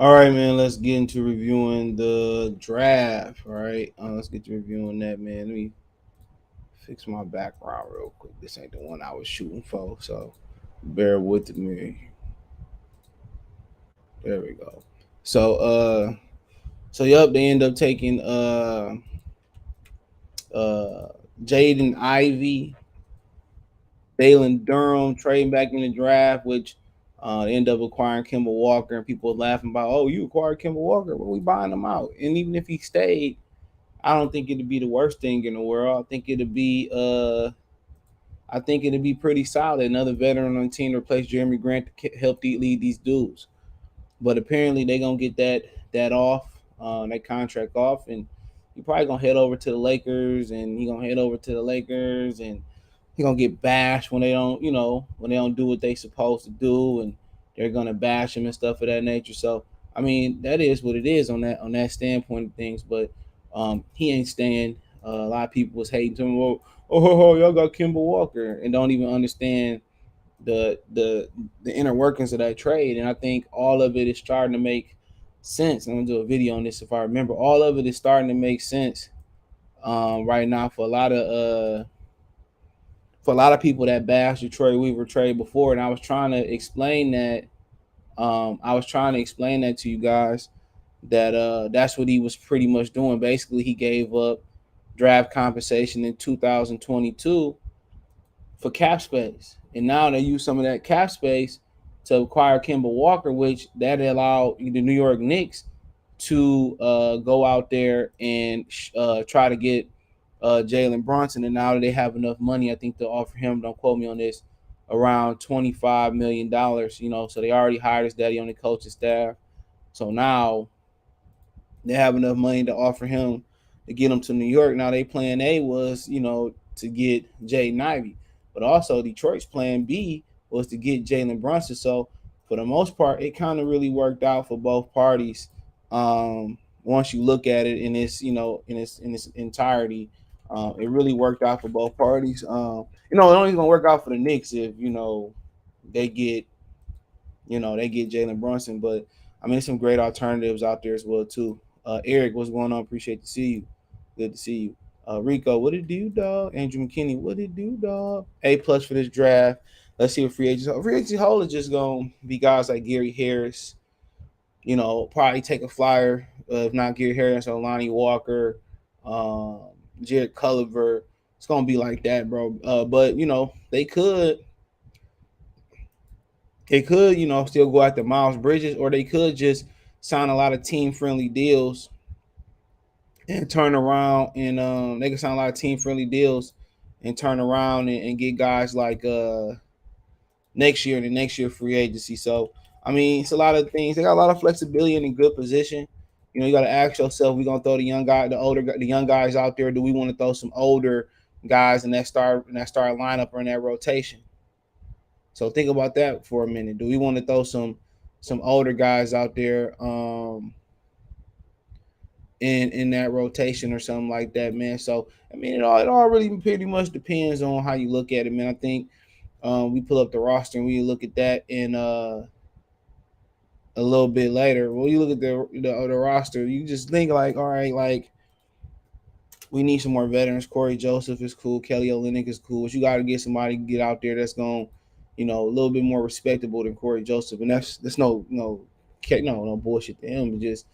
All right, man. Let's get into reviewing the draft. All right, let's get to reviewing that, man. Let me fix my background real quick. This ain't the one I was shooting for, so bear with me. There we go. So, yup, they end up taking uh Jaden Ivey, Jalen Durham, trading back in the draft, which they end up acquiring Kemba Walker, and people are laughing about, oh, you acquired Kemba Walker, well, we buying him out, and even if he stayed, I don't think it'd be the worst thing in the world. I think it'd be pretty solid. Another veteran on the team to replace Jeremy Grant to help lead these dudes. But apparently they gonna get that off, that contract off, and he probably gonna head over to the Lakers, and he gonna get bashed when they don't, when they don't do what they supposed to do, and they're gonna bash him and stuff of that nature. So I mean, that is what it is on that standpoint of things. But he ain't staying. A lot of people was hating to him. Oh, y'all got Kimball Walker, and don't even understand the inner workings of that trade. And I think all of it is starting to make sense. I'm gonna do a video on this if I remember. All of it is starting to make sense right now for a lot of people that bashed the Troy Weaver trade before. And I was trying to explain that. I was trying to explain that to you guys that that's what he was pretty much doing. Basically, he gave up draft compensation in 2022 for cap space, and now they use some of that cap space to acquire Kemba Walker, which that allowed the New York Knicks to go out there and try to get Jalen Brunson. And now that they have enough money, I think they'll offer him, don't quote me on this, around $25 million. So they already hired his daddy on the coaching staff. So now they have enough money to offer him to get him to New York. Now they plan A was, to get Jaden Ivey, but also Detroit's plan B was to get Jalen Brunson. So for the most part, it kind of really worked out for both parties. Once you look at it in its, in its entirety, it really worked out for both parties. It only gonna work out for the Knicks if they get they get Jalen Brunson. But I mean, there's some great alternatives out there as well too. Eric, what's going on? Appreciate to see you. Good to see you. Rico, what it do, dog? Andrew McKinney, what it do, dog? A+ for this draft. Let's see what free agents. Free agency hold is just gonna be guys like Gary Harris. Probably take a flyer. If not Gary Harris or Lonnie Walker, um, Jared Culliver. It's gonna be like that, bro. But they could, still go after Miles Bridges, or they could just sign a lot of team friendly deals and turn around and they can sign a lot of team friendly deals and turn around and get guys like next year and the next year free agency. So I mean, it's a lot of things. They got a lot of flexibility in a good position. You got to ask yourself: we gonna throw the young guys out there? Do we want to throw some older guys in that start lineup or in that rotation? So think about that for a minute. Do we want to throw some older guys out there in that rotation or something like that, man? So I mean, it all really pretty much depends on how you look at it, man. I think we pull up the roster and we look at that in a little bit later. When you look at the roster, you just think like, all right, like we need some more veterans. Corey Joseph is cool. Kelly Olynyk is cool. But you got to get somebody to get out there that's going, a little bit more respectable than Corey Joseph. And that's no bullshit to him. But just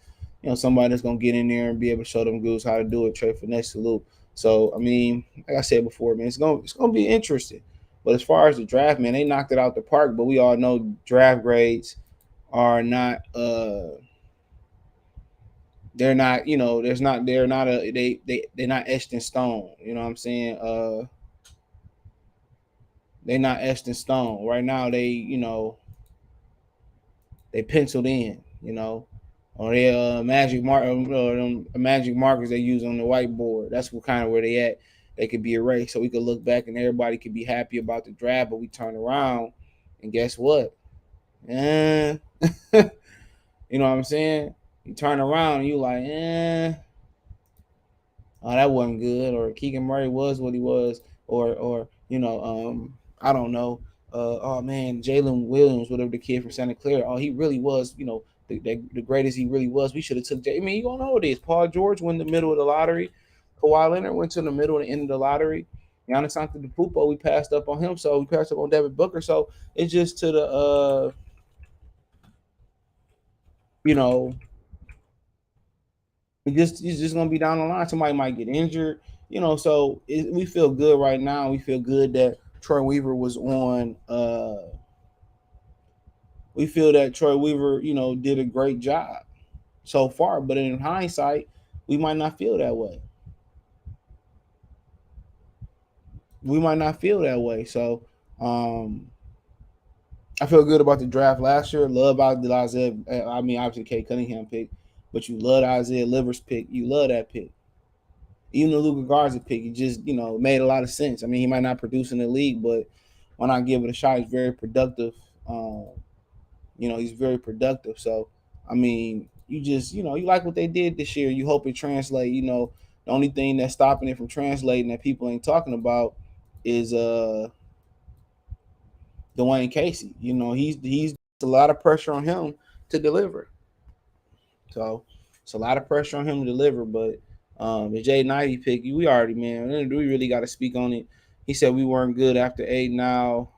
somebody that's gonna get in there and be able to show them dudes how to do it. Trey Finesse salute. So I mean, like I said before, man, it's gonna be interesting. But as far as the draft, man, they knocked it out the park. But we all know draft grades are not they're not, there's not they're not a they're not etched in stone. You know what I'm saying? They're not etched in stone. Right now they penciled in, or they magic markers they use on the whiteboard. That's what kind of where they at. They could be erased, so we could look back and everybody could be happy about the draft. But we turn around and guess what? Eh. You know what I'm saying? You turn around and you like, oh, that wasn't good, or Keegan Murray was what he was, or I don't know. Oh man, Jalen Williams, whatever the kid from Santa Clara. Oh, he really was, the greatest he really was. We should have took. I mean, you don't know what it is. Paul George went in the middle of the lottery. Kawhi Leonard went to the middle and end of the lottery. Giannis Antetokounmpo, we passed up on him, so we passed up on Devin Booker. So it's just to the you know, it's just gonna be down the line. Somebody might get injured, So we feel good right now. We feel good that Troy Weaver was on. We feel that Troy Weaver, did a great job so far. But in hindsight, we might not feel that way. So I feel good about the draft last year. Love out the Isaiah. I mean, obviously, Kate Cunningham pick, but you love Isaiah Livers pick. You love that pick. Even the Luka Garza pick, it just made a lot of sense. I mean, he might not produce in the league, but why not give it a shot? He's very productive. He's very productive. So, I mean, you just you like what they did this year. You hope it translate. The only thing that's stopping it from translating that people ain't talking about is Dwayne Casey. He's a lot of pressure on him to deliver. So it's a lot of pressure on him to deliver. But the Jaden Ivey pick, we already, man, we really got to speak on it. He said we weren't good after 8. Now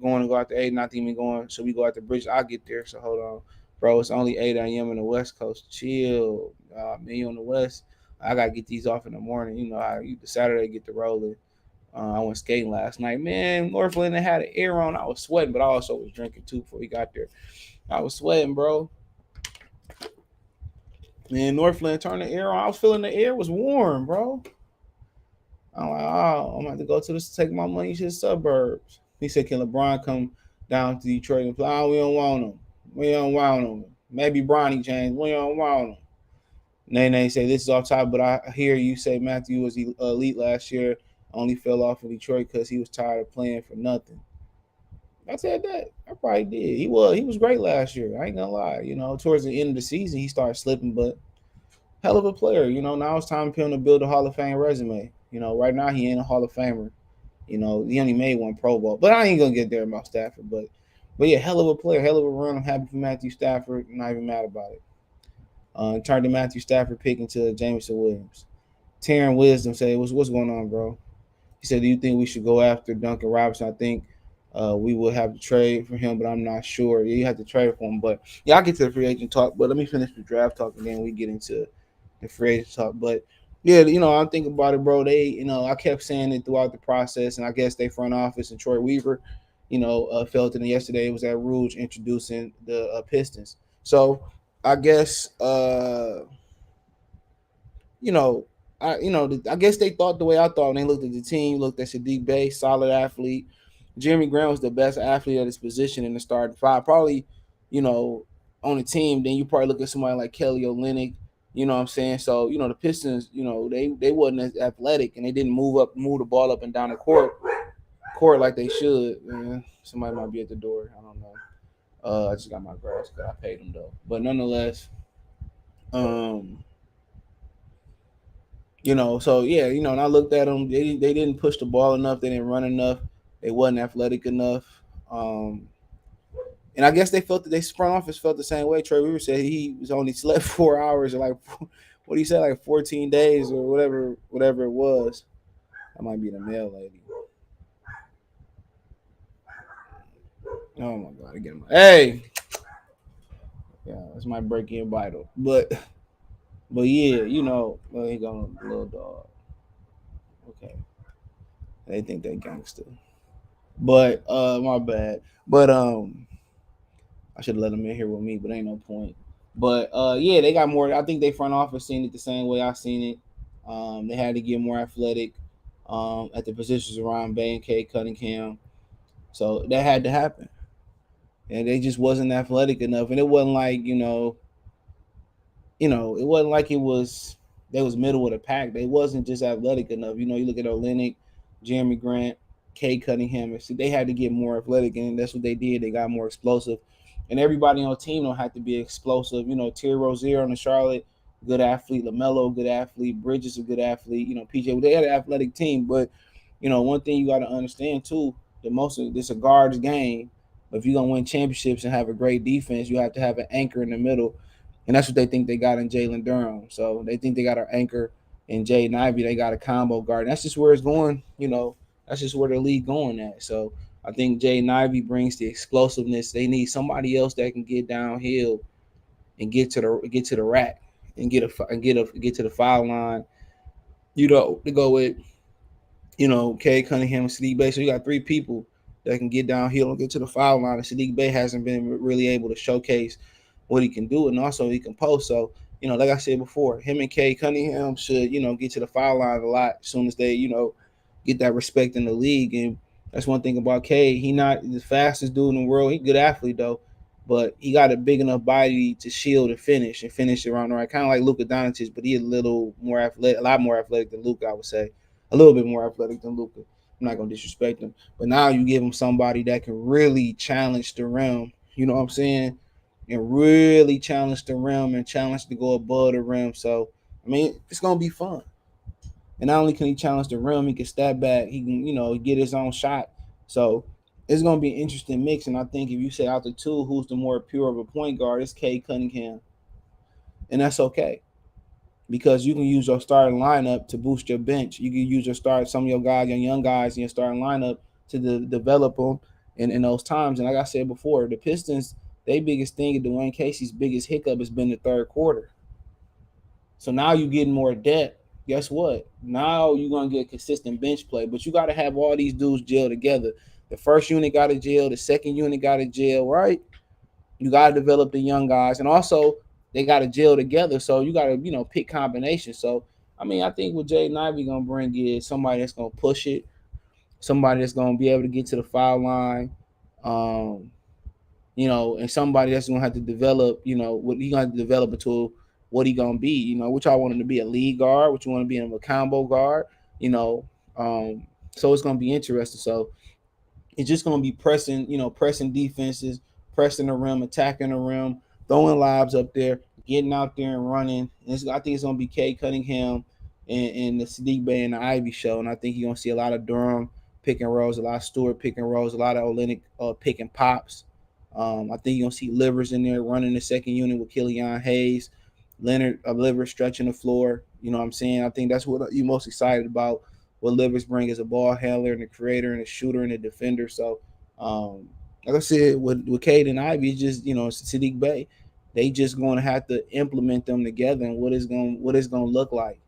going to go after 8, not even going. So we go after Bridge. I'll get there. So hold on, bro. It's only 8 a.m. in the West Coast. Chill, man. You on the West? I gotta get these off in the morning. You know how the Saturday get to rolling. I went skating last night. Man, Northland had an air on. I was sweating, but I also was drinking too before we got there. I was sweating, bro. Man, Northland turned the air on. I was feeling the air was warm, bro. I'm like, oh, I'm going to have to go to this, take my money to the suburbs. He said, can LeBron come down to Detroit and play? Oh, we don't want him. We don't want him. Maybe Bronny James. We don't want him. Nene say, this is off top, but I hear you say Matthew was elite last year. Only fell off in Detroit because he was tired of playing for nothing. I said that. I probably did. He was great last year. I ain't gonna lie. Towards the end of the season, he started slipping, but hell of a player. Now it's time for him to build a Hall of Fame resume. Right now he ain't a Hall of Famer. He only made one Pro Bowl, but I ain't gonna get there about Stafford. But yeah, hell of a player, hell of a run. I'm happy for Matthew Stafford. I'm not even mad about it. Turned the Matthew Stafford pick into Jameson Williams. Taryn Wisdom said, "What's going on, bro?" He said, "Do you think we should go after Duncan Robinson?" I think we will have to trade for him, but I'm not sure. Yeah, you have to trade for him. But yeah, I'll get to the free agent talk. But let me finish the draft talk, and then we get into the free agent talk. But yeah, I'm thinking about it, bro. They, I kept saying it throughout the process, and I guess they front office and Troy Weaver, felt it. And yesterday it was at Rouge introducing the Pistons. So I guess, I guess they thought the way I thought. When they looked at the team, looked at Sadiq Bey, solid athlete. Jeremy Grant was the best athlete at his position in the starting five. Probably, on the team, then you probably look at somebody like Kelly Olynyk. You know what I'm saying? So, the Pistons, they wasn't as athletic and they didn't move the ball up and down the court like they should. Man, somebody might be at the door. I don't know. I just got my grass cut. I paid them though. But nonetheless, so yeah, and I looked at them. They didn't push the ball enough. They didn't run enough. They wasn't athletic enough. And I guess they felt that they front office felt the same way. Troy Weaver said he was only slept 4 hours or like, what do you say, like 14 days or whatever it was. That might be the mail lady. Oh my God, again. Hey, yeah, this might break in vital, but yeah, well, he got a little dog. Okay, they think they gangster, but my bad. But I should have let them in here with me, but ain't no point. But yeah, they got more. I think they front office seen it the same way I seen it. They had to get more athletic at the positions around Bay and K Cunningham, so that had to happen. And they just wasn't athletic enough, and it wasn't like it wasn't like they was middle of the pack. They wasn't just athletic enough. You look at Olynyk, Jeremy Grant, K Cunningham, and they had to get more athletic, and that's what they did. They got more explosive. And everybody on the team don't have to be explosive. Terry Rozier on the Charlotte, good athlete. LaMelo, good athlete. Bridges, a good athlete. PJ, they had an athletic team. But, one thing you got to understand, too, that most of this a guards game. But if you're gonna win championships and have a great defense, you have to have an anchor in the middle, and that's what they think they got in Jalen Duren. So they think they got an anchor in Jaden Ivey. They got a combo guard. And that's just where it's going. That's just where the league going at. So I think Jaden Ivey brings the explosiveness. They need somebody else that can get downhill and get to the rack and get to the foul line. To go with Cade Cunningham and Sadiq Bey. So you got three people that can get downhill and get to the foul line. And Sadiq Bey hasn't been really able to showcase what he can do, and also he can post. So, like I said before, him and Cade Cunningham should, get to the foul line a lot as soon as they, get that respect in the league. And that's one thing about Cade. He not the fastest dude in the world. He a good athlete though, but he got a big enough body to shield and finish around the right. Kind of like Luka Doncic, but he a little more athletic, a lot more athletic than Luka, I would say. A little bit more athletic than Luka. I'm not gonna disrespect him, but now you give him somebody that can really challenge the rim. You know what I'm saying? And really challenge the rim and challenge to go above the rim. So it's gonna be fun. And not only can he challenge the rim, he can step back. He can, get his own shot. So it's gonna be an interesting mix. And I think if you say out the two, who's the more pure of a point guard, it's Cade Cunningham, and that's okay because you can use your starting lineup to boost your bench. You can use some of your guys, your young guys in your starting lineup to develop them in those times. And like I said before, the Pistons, their biggest thing, and Dwayne Casey's biggest hiccup has been the third quarter. So now you're getting more depth. Guess what? Now you're going to get consistent bench play, but you got to have all these dudes gel together. The first unit got to gel. The second unit got to gel, right? You got to develop the young guys. And also, they got to gel together. So you got to, pick combinations. So, I think what Jaden Ivey going to bring is somebody that's going to push it, somebody that's going to be able to get to the foul line, and somebody that's going to have to develop, what he going to develop into what he going to be, which I want him to be a lead guard, which you want to be a combo guard, so it's going to be interesting. So it's just going to be pressing defenses, pressing the rim, attacking the rim, throwing lobs up there, getting out there and running. And I think it's going to be Cade Cunningham and the Sadiq Bey and the Ivy show. And I think you're going to see a lot of Durham pick and rolls, a lot of Stewart pick and rolls, a lot of Olynyk pick and pops. I think you're going to see Livers in there running the second unit with Killian Hayes. Leonard Livers stretching the floor. You know what I'm saying? I think that's what you're most excited about. What Livers bring as a ball handler and a creator and a shooter and a defender. So, like I said, with Cade and Ivy, it's just Sadiq Bey. They just going to have to implement them together and what it's going to look like.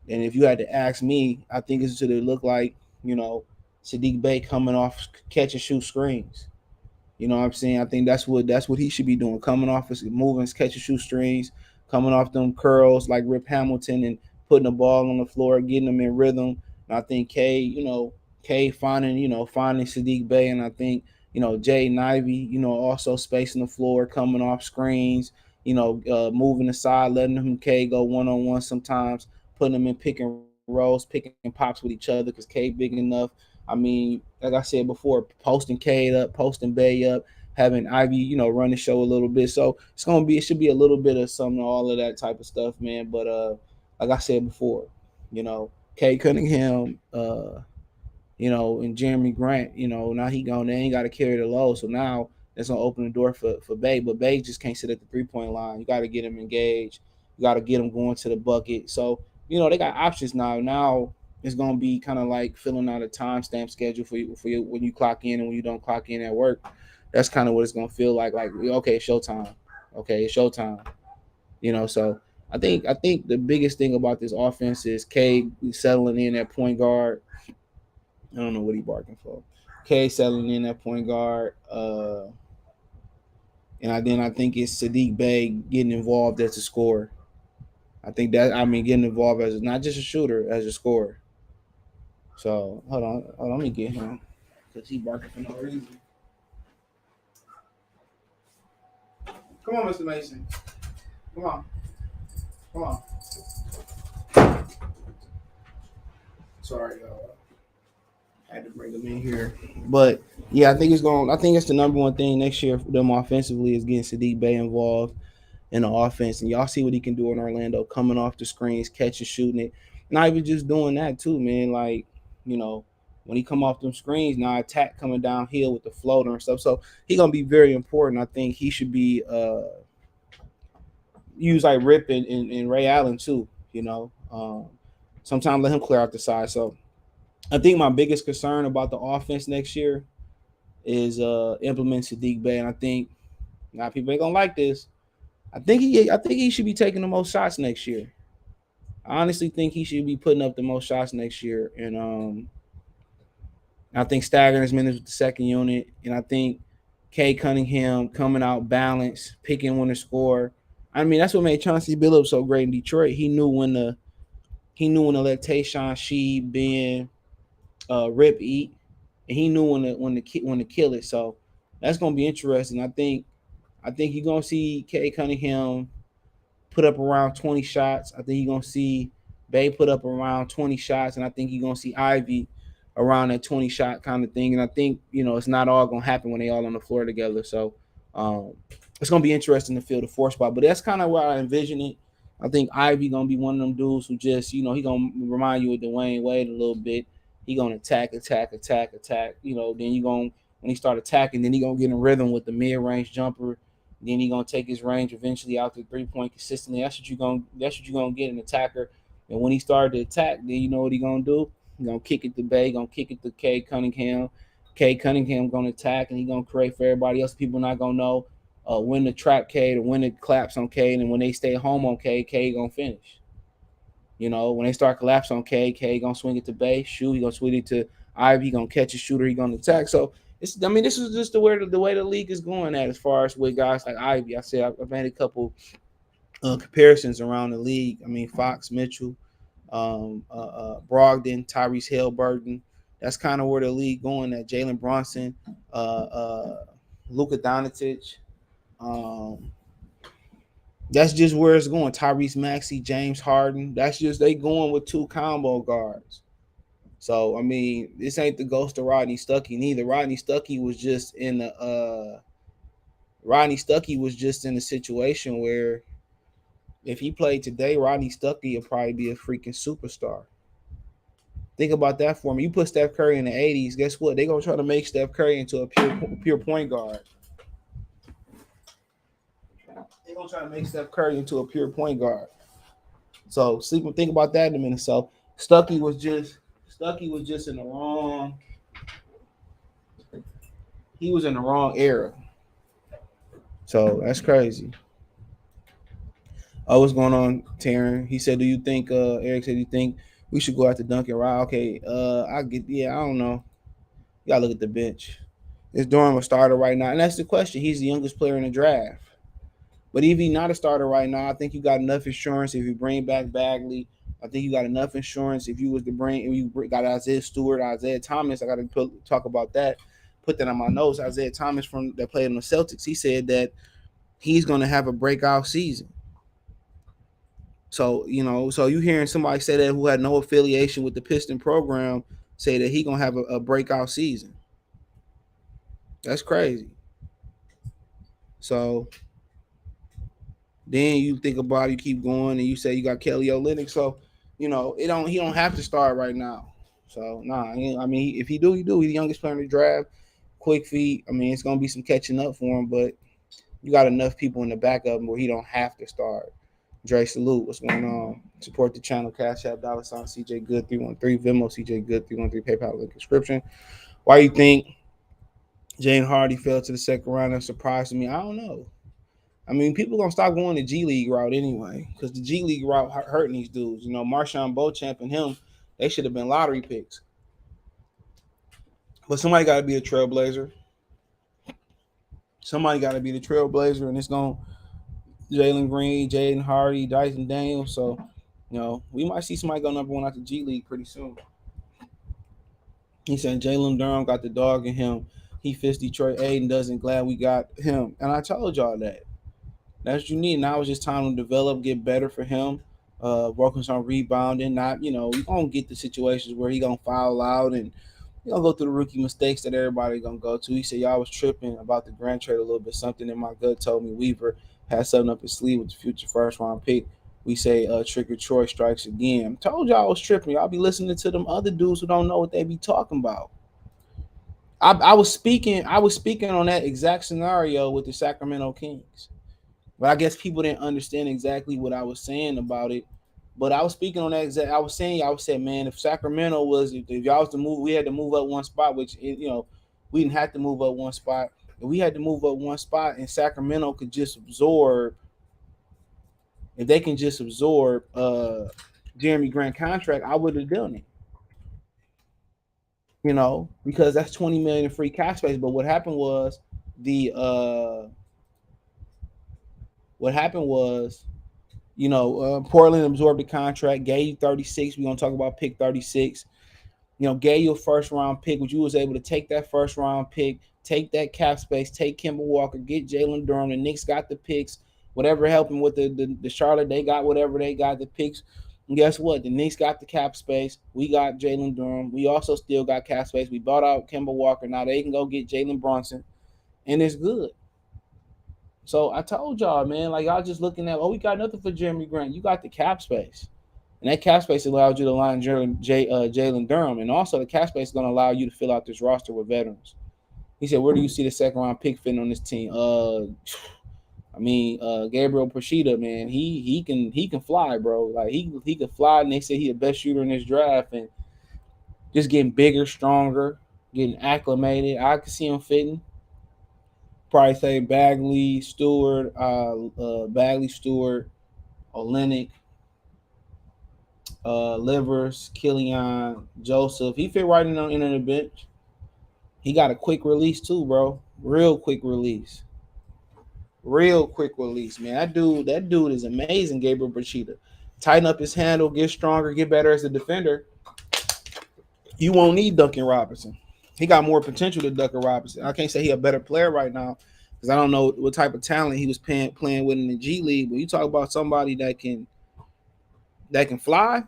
And if you had to ask me, I think it's going to look like Sadiq Bey coming off catch and shoot screens. You know what I'm saying? I think that's what he should be doing. Coming off his moving, catch and shoot screens, coming off them curls like Rip Hamilton and putting the ball on the floor, getting them in rhythm. And I think Cade finding Sadiq Bey, and I think Jaden Ivey, also spacing the floor, coming off screens, moving aside, letting him Cade go one-on-one sometimes, putting them in pick and rolls, picking pops with each other because Cade big enough. Like I said before, posting Cade up, posting Bey up, having Ivy, run the show a little bit. So it should be a little bit of some all of that type of stuff, man. But like I said before, Cade Cunningham, and Jeremy Grant, now they ain't got to carry the load. So now that's gonna open the door for Bey. But Bey just can't sit at the 3-point line. You got to get him engaged. You got to get him going to the bucket. So they got options now. Now it's gonna be kind of like filling out a timestamp schedule for you when you clock in and when you don't clock in at work. That's kind of what it's gonna feel like. Like, okay, it's showtime. Okay, it's showtime. So I think the biggest thing about this offense is Cade settling in at point guard. I don't know what he barking for. Cade settling in at point guard. And I think it's Sadiq Bey getting involved as a scorer. I think getting involved as not just a shooter, as a scorer. So hold on, let me get him because he barking for no reason. Come on, Mr. Mason. Come on. Sorry, I had to bring him in here, but yeah, I think it's the number one thing next year for them offensively is getting Sadiq Bey involved in the offense, and y'all see what he can do in Orlando, coming off the screens, catching, shooting it. Not even just doing that too, man. Like, when he come off them screens, now attack coming downhill with the floater and stuff. So he gonna be very important. I think he should be used like Rip and Ray Allen too. Sometimes let him clear out the side. So I think my biggest concern about the offense next year is implementing Sadiq Bey, and I think a lot of people ain't gonna like this. I think he should be taking the most shots next year. I honestly think he should be putting up the most shots next year, and I think staggering his minutes with the second unit, and I think Kay Cunningham coming out balanced, picking when to score. I mean, that's what made Chauncey Billups so great in Detroit. He knew when to let Tayshaun Sheed, Ben, Rip eat, and he knew when to kill it. So that's gonna be interesting. I think you're gonna see Kay Cunningham put up around 20 shots. I think you're gonna see Bay put up around 20 shots, and I think you're gonna see Ivey around that 20 shot kind of thing. And I think it's not all gonna happen when they all on the floor together. So it's gonna be interesting to feel the four spot. But that's kind of where I envision it. I think Ivey gonna be one of them dudes who just he gonna remind you of Dwayne Wade a little bit. He gonna attack. Then you gonna when he start attacking, then he gonna get in rhythm with the mid range jumper. Then he gonna take his range eventually out to 3-point consistently. That's what you gonna get an attacker. And when he started to attack, then you know what he gonna do? He gonna kick it to Bay, gonna kick it to Kay Cunningham. Kay Cunningham gonna attack, and he gonna create for everybody else. People not gonna know when to trap K or when to collapse on K, and when they stay home on K gonna finish. When they start collapse on K gonna swing it to Bay, shoot. He gonna swing it to Ivy. He gonna catch a shooter. He gonna attack. So this is just the way the league is going at as far as with guys like Ivy. I said I've made a couple comparisons around the league. I mean Fox, Mitchell, Brogdon, Tyrese Halliburton. That's kind of where the league going at. Jalen Brunson, Luka Doncic. That's just where it's going. Tyrese Maxey, James Harden. That's just they going with two combo guards. So I mean, this ain't the ghost of Rodney Stuckey neither. Rodney Stuckey was just in a situation where if he played today, Rodney Stuckey would probably be a freaking superstar. Think about that for me. You put Steph Curry in the 80s, guess what? They're gonna try to make Steph Curry into a pure point guard. They're gonna try to make Steph Curry into a pure point guard. So think about that in a minute. So Stuckey was just in the wrong. He was in the wrong era. So that's crazy. Oh, what's going on, Taryn? He said, "Do you think?" Eric said, "Do you think we should go out to Duncan Rye?" Okay. I don't know. You gotta look at the bench. Is Duren a starter right now? And that's the question. He's the youngest player in the draft. But if he's not a starter right now, I think you got enough insurance. If you bring back Bagley, I think you got enough insurance. If you got Isaiah Stewart, Isaiah Thomas, I got to talk about that. Put that on my notes. Isaiah Thomas that played in the Celtics, he said that he's going to have a breakout season. So you hearing somebody say that who had no affiliation with the Piston program say that he's going to have a breakout season. That's crazy. So then you think about it, you keep going, and you say you got Kelly Olynyk. So, he don't have to start right now. So, I mean, if he do, he's the youngest player in the draft. Quick feet. I mean, it's going to be some catching up for him, but you got enough people in the back of him where he don't have to start. Dre, salute. What's going on? Support the channel. Cash App, $ CJ Good 313. Venmo, CJ Good 313. PayPal link description. Why you think Jane Hardy fell to the second round? That surprised me. I don't know. I mean, people gonna stop going the G League route anyway, because the G League route hurting these dudes. Marshawn Beauchamp and him, they should have been lottery picks. But somebody got to be a trailblazer. And it's going Jalen Green, Jaden Hardy, Dyson Daniels. So, we might see somebody go number one out the G League pretty soon. He said Jalen Durham got the dog in him. He fits Detroit. Aiden doesn't. Glad we got him. And I told y'all that. That's what you need. Now it's just time to develop, get better for him. Working on rebounding. Not, you're going to get the situations where he going to foul out and you're going to go through the rookie mistakes that everybody going to go to. He said, y'all was tripping about the Grant trade a little bit. Something in my gut told me Weaver had something up his sleeve with the future first round pick. we say Trigger Troy strikes again. I told y'all I was tripping. Y'all be listening to them other dudes who don't know what they be talking about. I was speaking on that exact scenario with the Sacramento Kings. But I guess people didn't understand exactly what I was saying about it. But I was speaking on that exact. I was saying, man, if Sacramento was, if y'all was to move, we had to move up one spot, which we didn't have to move up one spot. If we had to move up one spot, and Sacramento could just absorb, if they can just absorb Jeremy Grant contract, I would have done it. Because that's $20 million in free cap space. But what happened was the Portland absorbed the contract, gave you 36. We're gonna talk about pick 36. Gave you a first round pick, which you was able to take that first round pick, take that cap space, take Kemba Walker, get Jalen Duren. The Knicks got the picks, whatever helping with the Charlotte, they got whatever they got the picks. And guess what? The Knicks got the cap space. We got Jalen Duren. We also still got cap space. We bought out Kemba Walker. Now they can go get Jalen Brunson, and it's good. So I told y'all, man, like y'all just looking at, we got nothing for Jeremy Grant. You got the cap space. And that cap space allows you to line Jalen Duren. And also the cap space is going to allow you to fill out this roster with veterans. He said, where do you see the second round pick fitting on this team? Gabriele Procida, man, he can fly, bro. Like he can fly, and they say he's the best shooter in this draft, and just getting bigger, stronger, getting acclimated. I can see him fitting. Probably say Bagley, Stewart, Olenek, Livers, Killian, Joseph. He fit right in on the bench. He got a quick release too, bro. Real quick release, man. That dude is amazing. Gabriele Procida. Tighten up his handle, get stronger, get better as a defender. You won't need Duncan Robinson. He got more potential than Duncan Robinson. I can't say he's a better player right now because I don't know what type of talent he was playing with in the G League. But you talk about somebody that can fly.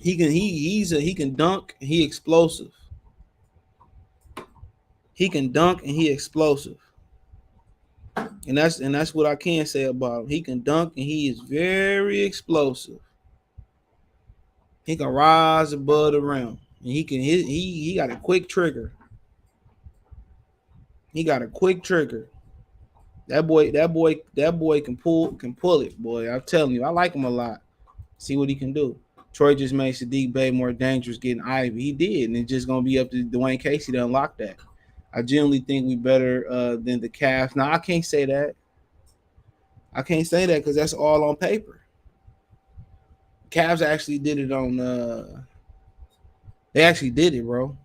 He can dunk. He explosive. He can dunk and he explosive. And that's what I can say about him. He can dunk and he is very explosive. He can rise above the rim. And he got a quick trigger. He got a quick trigger. That boy can pull it, boy. I'm telling you, I like him a lot. See what he can do. Troy just made Sadiq Bey more dangerous getting Ivey. He did, and it's just gonna be up to Dwayne Casey to unlock that. I generally think we better than the Cavs. Now I can't say that. Because that's all on paper. Cavs actually did it on. They actually did it, bro.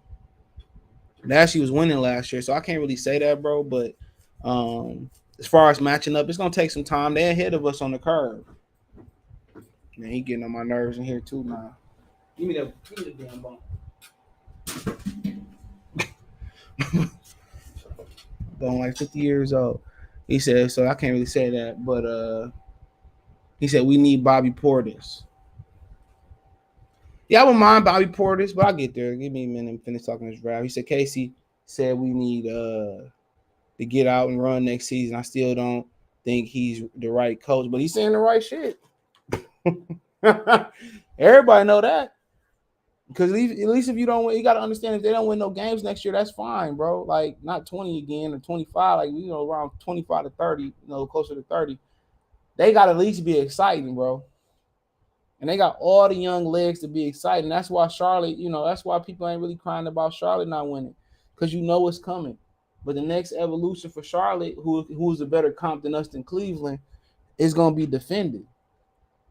They actually was winning last year, so I can't really say that, bro. But as far as matching up, it's gonna take some time. They're ahead of us on the curve. Man, he getting on my nerves in here too now. Give me the damn bone. Bone like 50 years old. He said, so I can't really say that, but he said we need Bobby Portis. Yeah, I wouldn't mind Bobby Portis, but I'll get there. Give me a minute and finish talking this draft. He said Casey said we need to get out and run next season. I still don't think he's the right coach, but he's saying the right shit. Everybody know that. Because at least if you don't win, you got to understand if they don't win no games next year, that's fine, bro. Like not 20 again or 25, like around 25 to 30, closer to 30. They got to at least be exciting, bro. And they got all the young legs to be exciting. That's why Charlotte, that's why people ain't really crying about Charlotte not winning. Because it's coming. But the next evolution for Charlotte, who's a better comp than us in Cleveland, is going to be defended.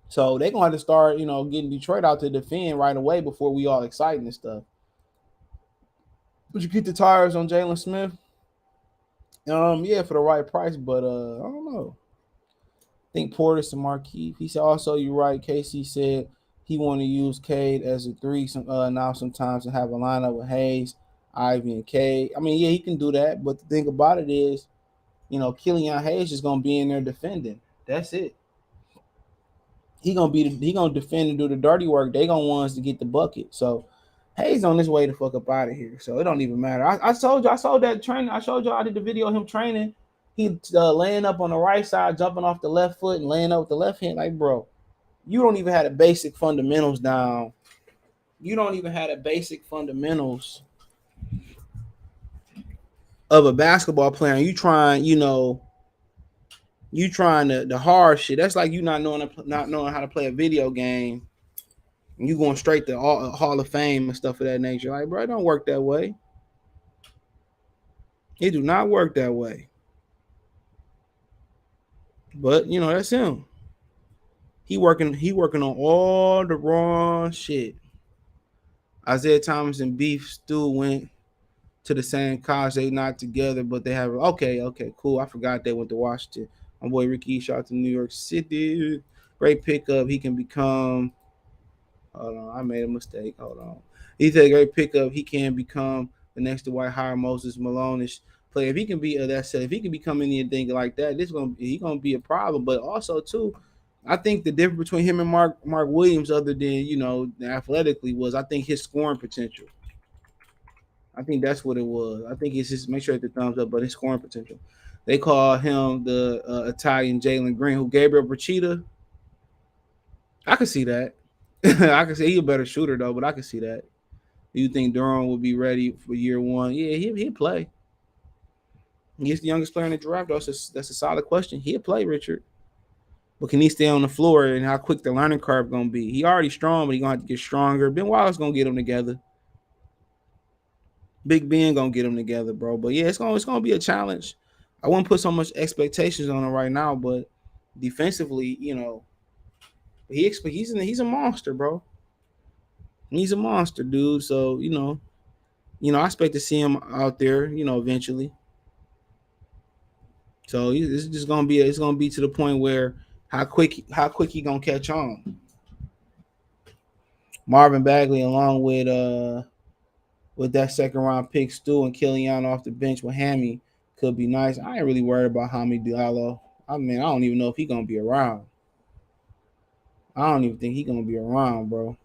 So they're going to have to start, getting Detroit out to defend right away before we all exciting and stuff. Would you get the tires on Jalen Smith? Yeah, for the right price, but I don't know. I think Portis and Markieff. He said also, you're right. Casey said he want to use Cade as a three now sometimes and have a lineup with Hayes, Ivey, and Cade. I mean, yeah, he can do that, but the thing about it is, Killian Hayes is going to be in there defending. That's it. He gonna defend and do the dirty work. They gonna want us to get the bucket. So Hayes on his way to fuck up out of here. So it don't even matter. I told you, I saw that training. I showed you I did the video of him training. He laying up on the right side, jumping off the left foot and laying up with the left hand. Like, bro, You don't even have the basic fundamentals down. You don't even have the basic fundamentals of a basketball player. And you trying the hard shit. That's like you not knowing how to play a video game. And you going straight to Hall of Fame and stuff of that nature. Like, bro, it don't work that way. It do not work that way. But that's him. He working on all the wrong shit. Isaiah Thomas and Beef still went to the same college. They not together, but they have okay, cool. I forgot they went to Washington. My boy Ricky shot out to New York City. Great pickup. He can become. Hold on, I made a mistake. Hold on. He's a great pickup. He can become the next Dwight Howard, Moses Malone-ish player. If he can be that said, if he can become anything like that, he's gonna be a problem. But also too, I think the difference between him and Mark Williams, other than athletically, was I think his scoring potential. I think that's what it was. I think it's just make sure the thumbs up, but his scoring potential. They call him the Italian Jalen Green, who Gabriele Procida. I can see that. I can say he's a better shooter though, but I can see that. Do you think Duren will be ready for year one? Yeah, he'll play. He's the youngest player in the draft. That's a solid question. He'll play, Richard. But can he stay on the floor and how quick the learning curve gonna be? He already strong, but he gonna have to get stronger. Ben Wallace gonna get them together. Big Ben gonna get them together, bro. But yeah, it's gonna be a challenge. I wouldn't put so much expectations on him right now, but defensively, he's a monster, bro. He's a monster, dude. So I expect to see him out there, eventually. So it's just gonna be to the point where how quick he gonna catch on. Marvin Bagley, along with that second round pick, Stu and Killian off the bench with Hammy, could be nice. I ain't really worried about Hammy Diallo. I mean, I don't even know if he gonna be around. I don't even think he gonna be around, bro,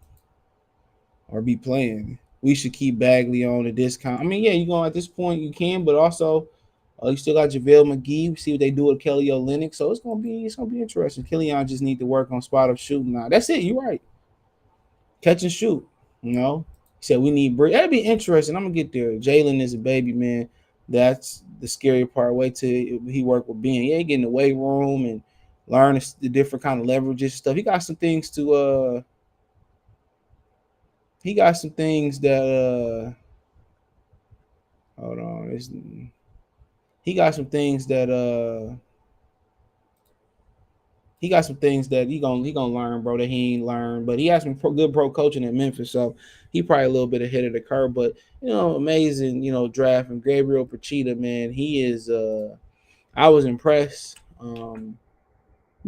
or be playing. We should keep Bagley on a discount. I mean, yeah, you at this point you can, but also you still got JaVale McGee. We see what they do with Kelly Olynyk. So it's gonna be interesting. Killian just need to work on spot up shooting now. That's it. You're right. Catch and shoot. He said we need break. That'd be interesting. I'm gonna get there. Jalen is a baby, man. That's the scary part. Wait till he work with Ben. Yeah, he get in the weight room and learn the different kind of leverages stuff. He got some things to he got some things that hold on. He got some things that he got some things that he gonna learn, bro, that he ain't learned. But he has some good pro coaching in Memphis, so he probably a little bit ahead of the curve. But amazing, draft and Gabriele Procida, man, he is. I was impressed. I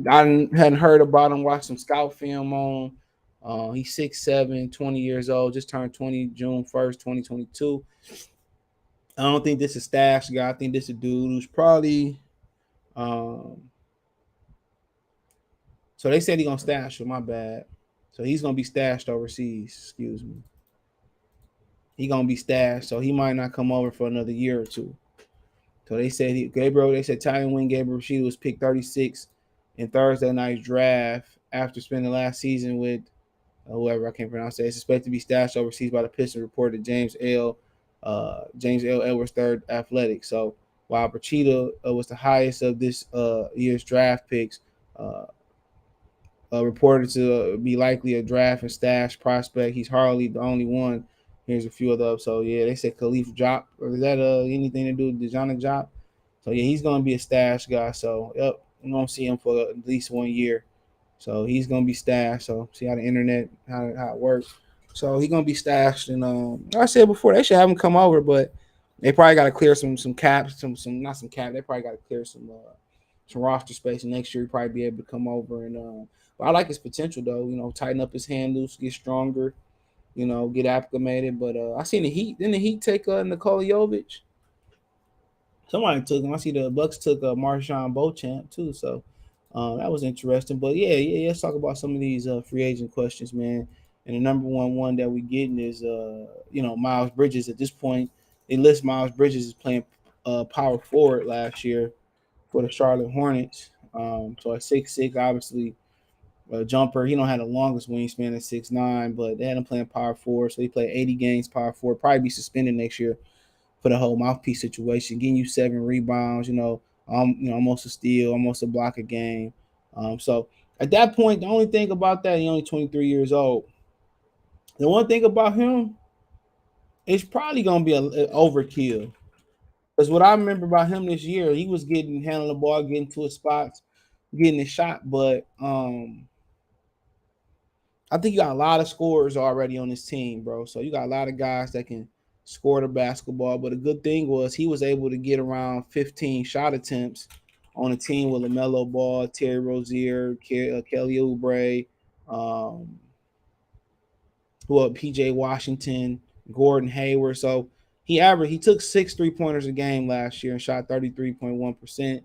hadn't heard about him. Watched some scout film on. He's 6'7", 20 years old. Just turned 20 June 1st, 2022. I don't think this is stash guy. I think this is a dude who's probably. So they said he's gonna stash him. My bad. So he's gonna be stashed overseas. Excuse me. He gonna be stashed, so he might not come over for another year or two. So they said They said Italian wing Gabriele Procida was picked 36 in Thursday night's draft after spending last season with whoever I can't pronounce it. It's expected to be stashed overseas by the Pistons, reported James L. Edwards, third athletic. So while Procida was the highest of this year's draft picks, reported to be likely a draft and stash prospect. He's hardly the only one. Here's a few of those. So yeah, they said Khalif Jop. Or is that anything to do with Dejana Jop? So yeah, he's gonna be a stash guy. So yep, I'm gonna see him for at least 1 year. So he's gonna be stashed. So see how the internet how it works. So he's gonna be stashed. And like I said before, they should have him come over, but they probably got to clear some caps, some not some cap. They probably got to clear some roster space. And next year, he'll probably be able to come over and. But I like his potential though. Tighten up his handles, get stronger. Get acclimated. But I seen the Heat. Didn't the Heat take Nikola Jovic? Somebody took him. I see the Bucks took Marshawn Beauchamp too. So that was interesting. But yeah. Let's talk about some of these free agent questions, man. And the number one that we getting is Miles Bridges. At this point, they list Miles Bridges as playing power forward last year for the Charlotte Hornets. So at 6'6", obviously. jumper. He don't have the longest wingspan at 6'9", but they had him playing power forward, so he played 80 games power forward. Probably be suspended next year for the whole mouthpiece situation. Getting you 7 rebounds, almost a steal, almost a block a game. So at that point, the only thing about that, he's only 23 years old. The one thing about him, it's probably gonna be an overkill. Because what I remember about him this year, he was handling the ball, getting to his spots, getting his shot, but I think you got a lot of scorers already on this team, bro. So you got a lot of guys that can score the basketball. But a good thing was he was able to get around 15 shot attempts on a team with LaMelo Ball, Terry Rozier, Kelly Oubre, PJ Washington, Gordon Hayward. So he took 6 3-pointers a game last year and shot 33.1%.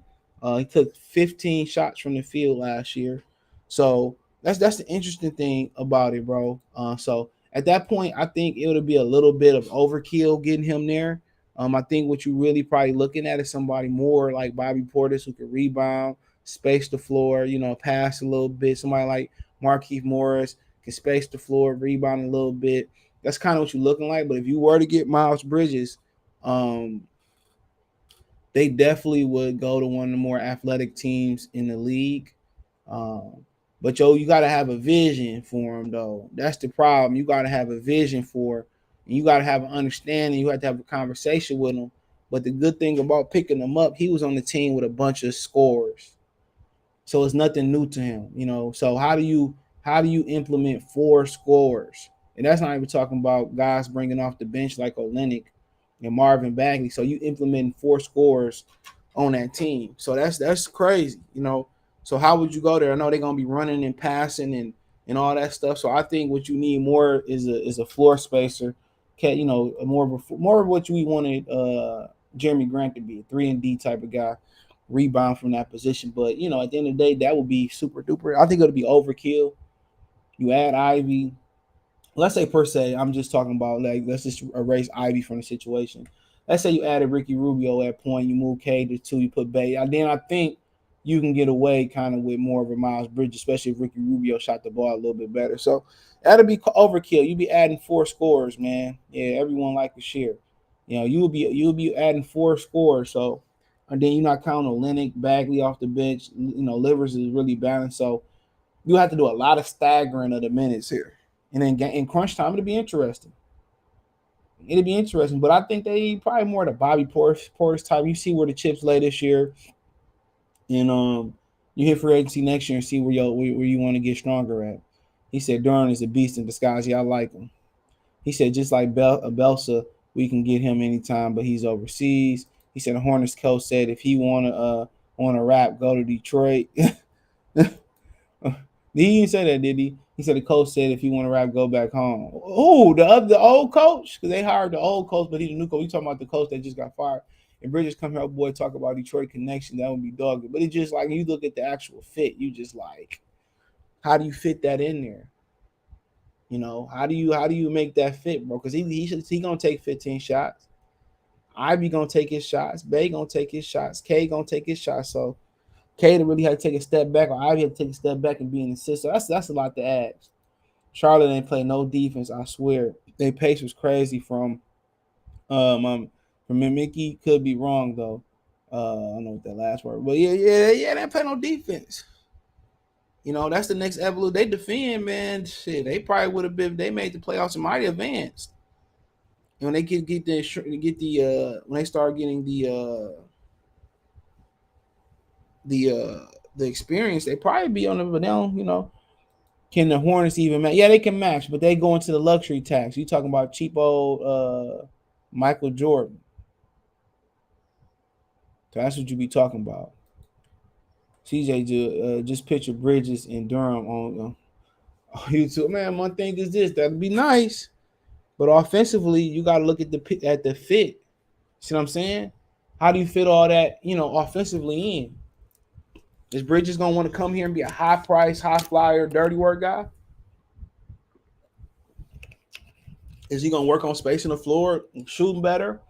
He took 15 shots from the field last year. So that's the interesting thing about it, bro. So at that point, I think it would be a little bit of overkill getting him there. I think what you really probably looking at is somebody more like Bobby Portis who can rebound, space the floor, pass a little bit. Somebody like Markieff Morris can space the floor, rebound a little bit. That's kind of what you're looking like. But if you were to get Miles Bridges, they definitely would go to one of the more athletic teams in the league. But you got to have a vision for him, though. That's the problem. You got to have a vision for, and you got to have an understanding. You have to have a conversation with him. But the good thing about picking him up, he was on the team with a bunch of scorers, so it's nothing new to him. So how do you implement 4 scorers? And that's not even talking about guys bringing off the bench like Olynyk and Marvin Bagley. So you implementing 4 scorers on that team. So that's crazy, So how would you go there? I know they're gonna be running and passing and all that stuff. So I think what you need more is a floor spacer. More of what we wanted Jeremy Grant to be, a 3-and-D type of guy, rebound from that position. But at the end of the day, that would be super duper. I think it'll be overkill. You add Ivey. Let's say per se, I'm just talking about let's just erase Ivey from the situation. Let's say you added Ricky Rubio at point, you move K to 2, you put Bay. Then I think you can get away kind of with more of a Miles Bridges, especially if Ricky Rubio shot the ball a little bit better. So that'll be overkill. You be adding 4 scores, man. Yeah, everyone like to share. You'll be adding 4 scores. So and then you're not counting Olynyk, Bagley off the bench. Livers is really balanced. So you have to do a lot of staggering of the minutes here. And then in crunch time, it'll be interesting. But I think they probably more the Bobby Portis type. You see where the chips lay this year, and you hit free agency next year and see where you want to get stronger at. He said Duren is a beast in disguise. Yeah, I like him. He said just like Belsa, we can get him anytime, but he's overseas. He said the Hornets coach said if he wanna rap, go to Detroit. He didn't say that, did he? He said the coach said if you want to rap, go back home. Oh, the old coach? Because they hired the old coach, but he's the new coach. We talking about the coach that just got fired. And Bridges come here, oh boy, talk about Detroit connection. That would be dogged. But it's just like you look at the actual fit, you just like, how do you fit that in there? How do you make that fit, bro? Because he gonna take 15 shots. Ivey gonna take his shots. Bay gonna take his shots. K gonna take his shots. So Kaden really had to take a step back, or Ivy had to take a step back and be an assist. So that's a lot to ask. Charlotte didn't play no defense, I swear. Their pace was crazy from Mickey. Could be wrong though. I don't know what that last word, but yeah, they didn't play no defense. That's the next evolution. They defend, man. Shit, they probably would have been. They made the playoffs and mighty advanced. And when they when they start getting the experience, they probably be on the down. Can the Hornets even match? Yeah, they can match, but they go into the luxury tax. You talking about cheap old Michael Jordan? So that's what you be talking about. CJ just picture Bridges and Durham on YouTube. Man, one thing is this: that'd be nice, but offensively, you got to look at the fit. See what I'm saying? How do you fit all that offensively in? Is Bridges gonna want to come here and be a high price, high flyer, dirty work guy? Is he gonna work on spacing the floor, shooting better?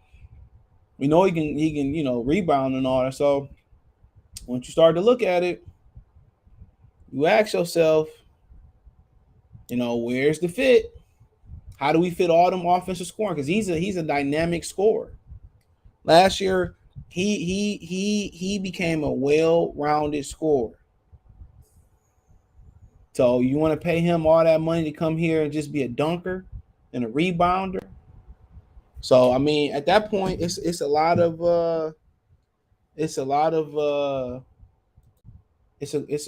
We know he can rebound and all that. So once you start to look at it, you ask yourself, Where's the fit? How do we fit all them offensive scoring? Because he's a dynamic scorer. Last year, he became a well-rounded scorer. So you want to pay him all that money to come here and just be a dunker and a rebounder? So I mean, at that point, it's a lot of it's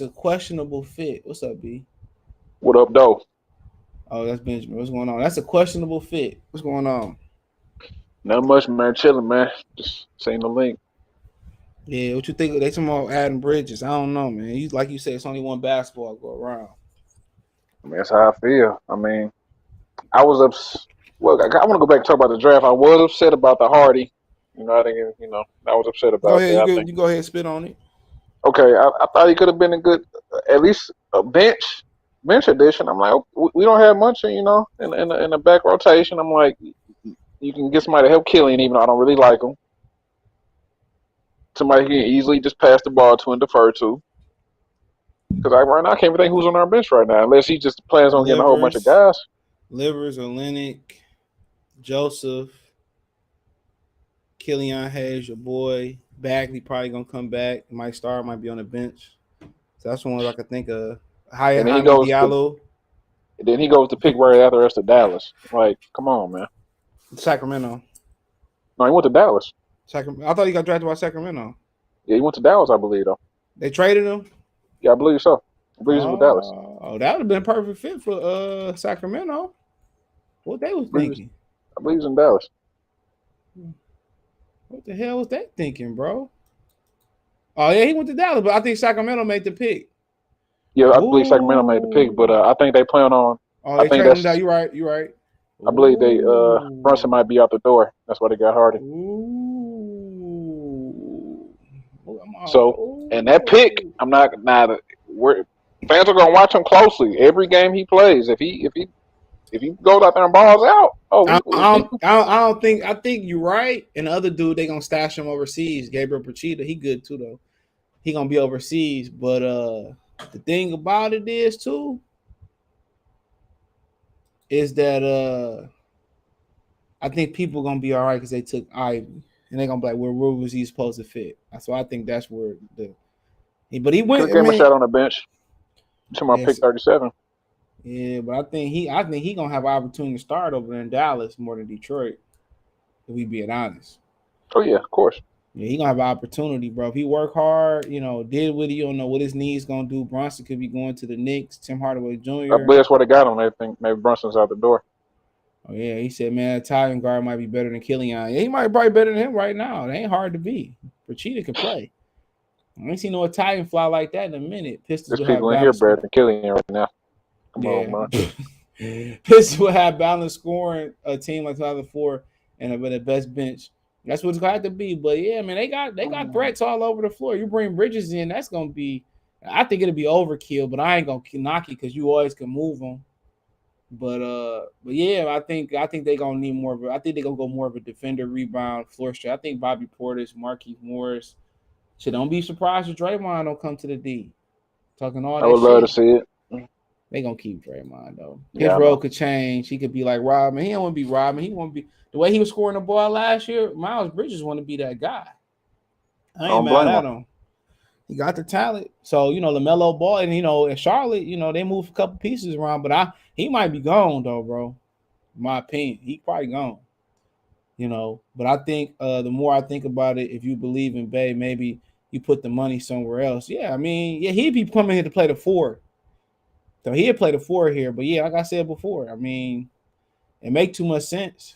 a questionable fit. What's up, B? What up, though? Oh, that's Benjamin. What's going on? That's a questionable fit. What's going on? Not much, man. Chilling, man. Just seeing the link. Yeah, what you think? They talking about adding Bridges. I don't know, man. Like you said, it's only one basketball go around. I mean, that's how I feel. I mean, I was Well, I want to go back and talk about the draft. I was upset about the Hardy. I think I was upset Go about ahead, that. you go ahead and spit on it. Okay, I thought he could have been a good, at least a bench addition. I'm like, we don't have much, in the back rotation. I'm like, you can get somebody to help Killian, even though I don't really like him. Somebody who can easily just pass the ball to and defer to. Because right now I can't even think who's on our bench right now, unless he just plans on getting a whole bunch of guys. Livers, Olenek, Joseph, Killian Hayes, your boy. Bagley probably gonna come back. Mike Starr might be on the bench. So that's one I could think of. And then Diallo. Then he goes to pick right after us to Dallas. Like, come on, man. Sacramento. No, he went to Dallas. I thought he got drafted by Sacramento. Yeah, he went to Dallas, I believe, though. They traded him? Yeah, I believe so. I believe he's with Dallas. Oh, that would have been a perfect fit for Sacramento. What they was thinking? I believe he's in Dallas. What the hell was they thinking, bro? Oh, yeah, he went to Dallas, but I think Sacramento made the pick. Yeah, I believe Sacramento made the pick, but I think they plan on. Oh, they traded him down. You're right. I believe Brunson might be out the door. That's why they got Hardy. So, and that pick, I'm not. Fans are gonna watch him closely every game he plays. If he goes out there and balls out, I don't think. I think you're right. And the other dude, they gonna stash him overseas. Gabriele Procida, he good too though. He gonna be overseas, but the thing about it is too is that I think people gonna be all right because they took Ivey, and they gonna be like, where was he supposed to fit? So I think that's where but he went. Gave him a shot on the bench. To my pick 37. Yeah, but I think he gonna have an opportunity to start over there in Dallas more than Detroit. If we being honest. Oh yeah, of course. Yeah, he gonna have an opportunity, bro. If he work hard, did what he don't know what his knees gonna do. Brunson could be going to the Knicks. Tim Hardaway Jr. I believe that's what they got him. They think maybe Brunson's out the door. Oh yeah, he said, man, Italian guard might be better than Killian. Yeah, he might probably better than him right now. It ain't hard to be. Procida can play. I ain't seen no Italian fly like that in a minute. Pistons There's people in here better than Killian right now. Come on, man. Pistons will have balanced scoring a team like 2004 and the best bench. That's what it's going to have to be. But yeah, man, they got threats all over the floor. You bring Bridges in, that's going to be. I think it'll be overkill, but I ain't gonna knock it because you always can move them. But yeah, I think they're gonna need more of I think they're gonna go more of a defender, rebound, floor stretch. I think Bobby Portis, Markieff Morris. So don't be surprised if Draymond don't come to the D. Talking all that I would love to see it. They gonna keep Draymond though. His role could change. He could be like Rodman. He don't want to be Rodman. He want to be the way he was scoring the ball last year. Miles Bridges want to be that guy. I ain't mad at him. He got the talent. So LaMelo Ball and in Charlotte, they moved a couple pieces around, but he might be gone though, bro. In my opinion, he probably gone. But I think the more I think about it, if you believe in Bay, maybe you put the money somewhere else. Yeah, I mean, yeah, he'd be coming here to play the 4. So he'd play the 4 here. But yeah, like I said before, I mean, it make too much sense.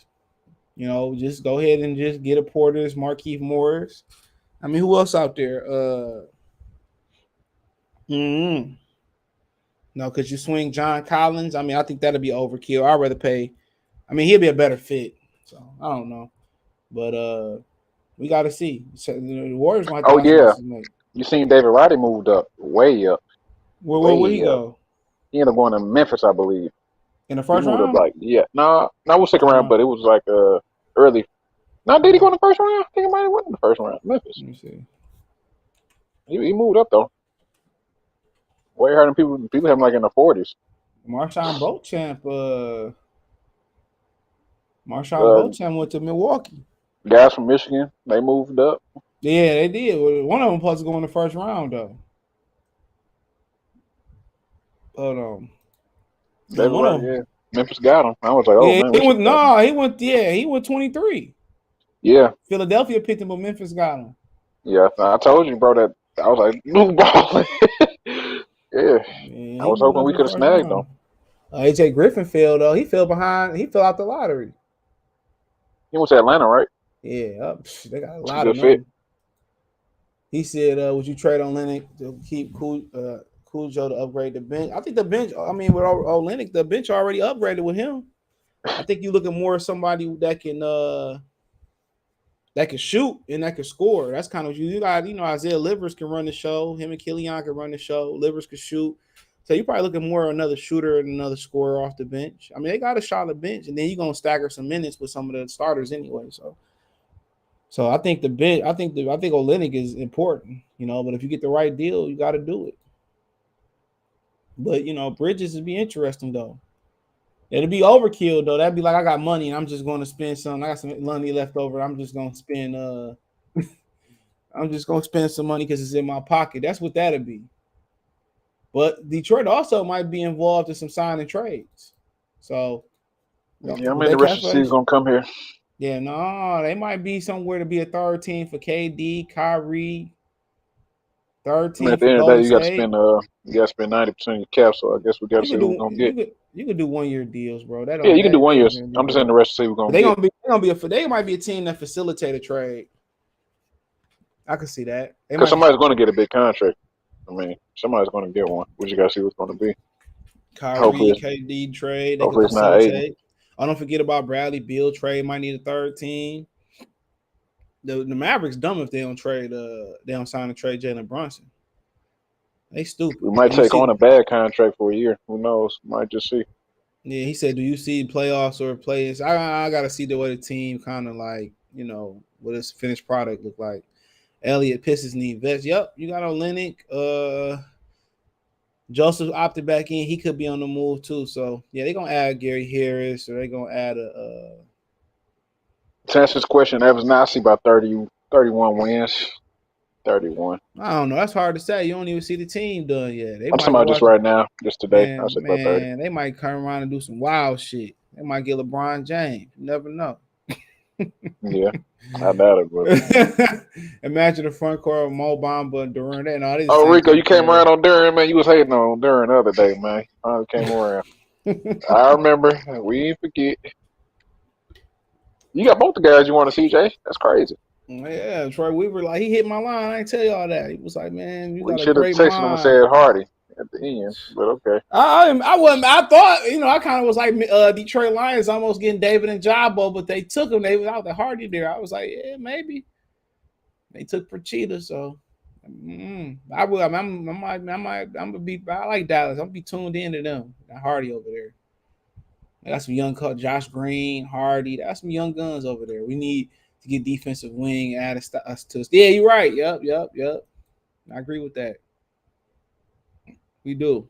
Just go ahead and just get a Portis, Markieff Morris. I mean, who else out there? No, because you swing John Collins. I mean, I think that'll be overkill. I'd rather pay. I mean, he'll be a better fit. So I don't know. But we got to see. So, the Warriors might. Oh yeah, you seen David Roddy moved up, way up. Where he go? He ended up going to Memphis, I believe. In the first round? We'll second round, but it was like early. No, did he go in the first round? I think he might have went in the first round. Memphis. Let me see. He moved up though. Way higher than people have him like in the 40s. Marshawn Beauchamp went to Milwaukee. Guys from Michigan, they moved up. Yeah, they did. One of them supposed to go in the first round though. Hold on. They were right, yeah. Memphis got him. I was like, oh yeah, man. He went 23. Yeah. Philadelphia picked him, but Memphis got him. Yeah, I told you, bro, that I was like, new ball. Yeah. I was hoping we could have snagged him. AJ Griffin fell though. He fell behind. He fell out the lottery. He went to Atlanta, right? Yeah, they got a lot of them. He said, "Would you trade on Olynyk to keep Cujo to upgrade the bench?" I think the bench. I mean, with Olynyk, the bench already upgraded with him. I think you look at more somebody that can shoot and that can score. That's kind of what you got. You know, Isaiah Livers can run the show. Him and Killian can run the show. Livers can shoot. So you probably looking more another shooter and another scorer off the bench. I mean, they got a shot on the bench, and then you're gonna stagger some minutes with some of the starters anyway. So I think the bench. I think Olynyk is important, you know. But if you get the right deal, you got to do it. But you know, Bridges would be interesting though. It'd be overkill though. That'd be like I got money and I'm just going to spend some. I got some money left over. I'm just gonna spend. I'm just gonna spend some money because it's in my pocket. That's what that'd be. But Detroit also might be involved in some signing trades. So yeah, I mean the rest of the season's gonna come here. Yeah, no, they might be somewhere to be a third team for KD, Kyrie. Third team. At the end of the day, you got to spend 90% of your cap. So I guess we got to see who we're gonna get. You can do 1 year deals, bro. You can do 1 year. I'm just saying the rest of the season we're gonna get. They might be a team that facilitate a trade. I can see that. Because somebody's going to get a big contract. I mean, somebody's going to get one. We just got to see what's going to be. Kyrie, KD trade. They can facilitate. Oh, don't forget about Bradley Beal trade. Might need a third team. The Mavericks dumb if they don't trade. They don't sign and trade Jalen Brunson. They stupid. We might take on a bad contract for a year. Who knows? Might just see. Yeah, he said, "Do you see playoffs or plays?" I got to see the way the team kind of like, you know, what its finished product look like. Elliott Pistons need vets. Yep, you got Olynyk. Joseph opted back in. He could be on the move too. So yeah, they're gonna add Gary Harris, or they're gonna add a. To answer this question, Evans now I see about 31 wins. 31. I don't know. That's hard to say. You don't even see the team done yet. I'm talking about just right now, just today. I said about 30. They might come around and do some wild shit. They might get LeBron James. You never know. Yeah, I doubt it, but imagine the front court of Mo Bamba and Duren. Rico, you came around on Duren, man. You was hating on Duren the other day, man. I came around. I remember. We ain't forget. You got both the guys you want to see, Jay. That's crazy. Yeah, Troy Weaver, like, he hit my line. I ain't tell y'all that. He was like, man, you got a great mind. We should have texted him and said Hardy at the end, but okay. I thought, you know, I kind of was like Detroit Lions almost getting David and Jabo, but they took him. They was out the Hardy there. I was like, yeah, maybe. They took Procida, so I will. I'm gonna be. I like Dallas. I'm gonna be tuned in to them. That Hardy over there. I got some young cut. Josh Green, Hardy. That's some young guns over there. We need to get defensive wing added us to us. Yeah, you're right. Yep. I agree with that. We do.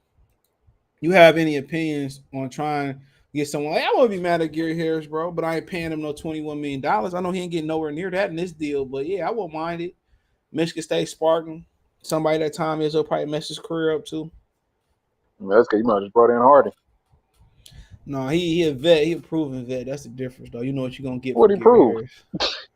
You have any opinions on trying to get someone? Like, I wouldn't be mad at Gary Harris, bro, but I ain't paying him no $21 million. I know he ain't getting nowhere near that in this deal, but yeah, I won't mind it. Michigan State Spartan. Somebody that time is will probably mess his career up too. That's good. You might have just brought in Hardy. No, he a vet. He a proven vet. That's the difference, though. You know what you're gonna get. What he prove?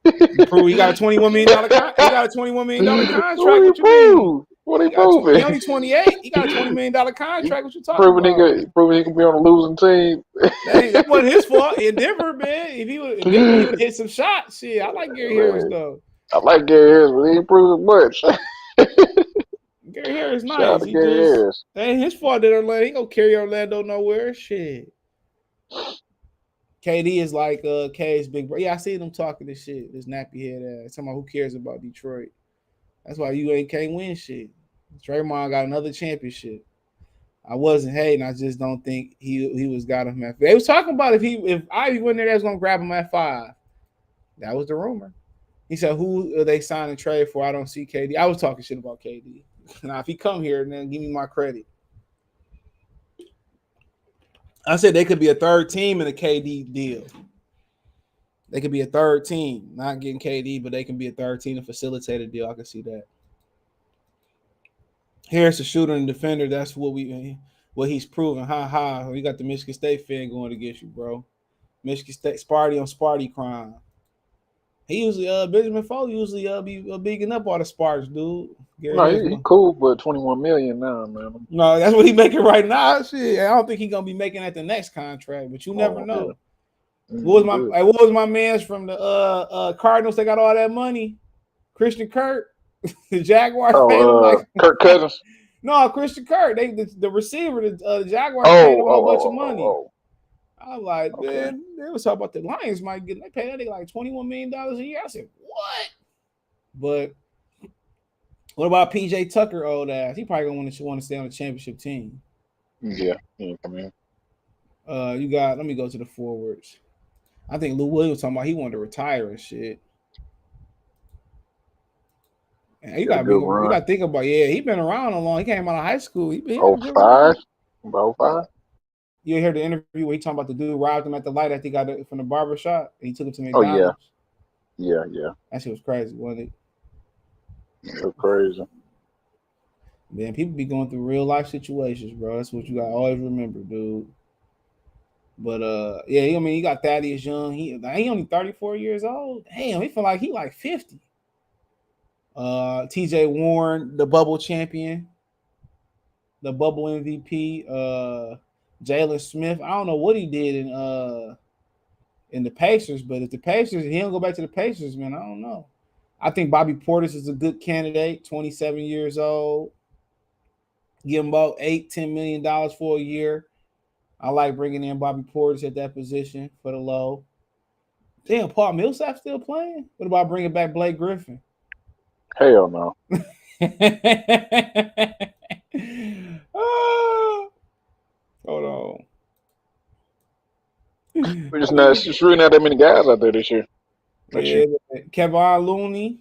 He got a $21 million contract. He got a $21 million contract. What you mean? What he proving? He only 28. He got a $20 million contract. What you talking about? Proving he can be on a losing team. That wasn't his fault in Denver, man. If he would hit some shots, shit. I like Gary Harris though. I like Gary Harris, but he ain't proving much. Gary Harris nice. Harris. Ain't his fault that Orlando. He gonna carry Orlando nowhere. Shit. KD is like K's big bro. Yeah, I see them talking this shit. This nappy head ass. Talking about who cares about Detroit. That's why you can't win shit. Draymond got another championship. I wasn't hating. I just don't think he was got him at. They was talking about if Ivey went there, they was gonna grab him at 5. That was the rumor. He said, "Who are they signing trade for? I don't see KD." I was talking shit about KD. Now, if he come here, then give me my credit. I said they could be a third team in a KD deal. They could be a third team, not getting KD, but they can be a third team to facilitate a deal. I can see that. Harris, a shooter and defender. That's what he's proven. Ha. We got the Michigan State fan going against you, bro. Michigan State Sparty on Sparty crime. He usually Benjamin Foley usually be bigging up all the Spartans, dude. No, he cool, but $21 million now, man. No, that's what he making right now. Shit, I don't think he's gonna be making at the next contract, but you never know. Yeah. What was my man's from the Cardinals? They got all that money. Christian Kirk, the Jaguars paid him like Kirk Cousins. No, Christian Kirk. The receiver, the Jaguars paid him a whole bunch of money. I'm like, man, they was talking about the Lions might get. They paid that nigga like $21 million a year. I said, what? But what about PJ Tucker, old ass? He probably gonna want to stay on the championship team. Yeah, he ain't come in. You got. Let me go to the forwards. I think Lou Williams talking about he wanted to retire and shit. And you got to think about. Yeah, he been around a long. He came out of high school. He 05, about 05. You heard the interview where he talking about the dude robbed him at the light after he got it from the barber shop and he took him to McDonald's. Oh yeah. That shit was crazy, wasn't it? It was crazy. Man, people be going through real life situations, bro. That's what you got to always remember, dude. But yeah, I mean, he got Thaddeus Young. He only 34 years old. Damn, he feel like he like 50. TJ Warren, the bubble champion, the bubble MVP. Jalen Smith, I don't know what he did in the Pacers, but if the Pacers, he don't go back to the Pacers, man, I don't know. I think Bobby Portis is a good candidate, 27 years old. Give him about $8-10 million for a year. I like bringing in Bobby Portis at that position for the low. Damn, Paul Millsap still playing? What about bringing back Blake Griffin? Hell no. Hold on. We're just really not that many guys out there this year. Yeah, Kevon Looney.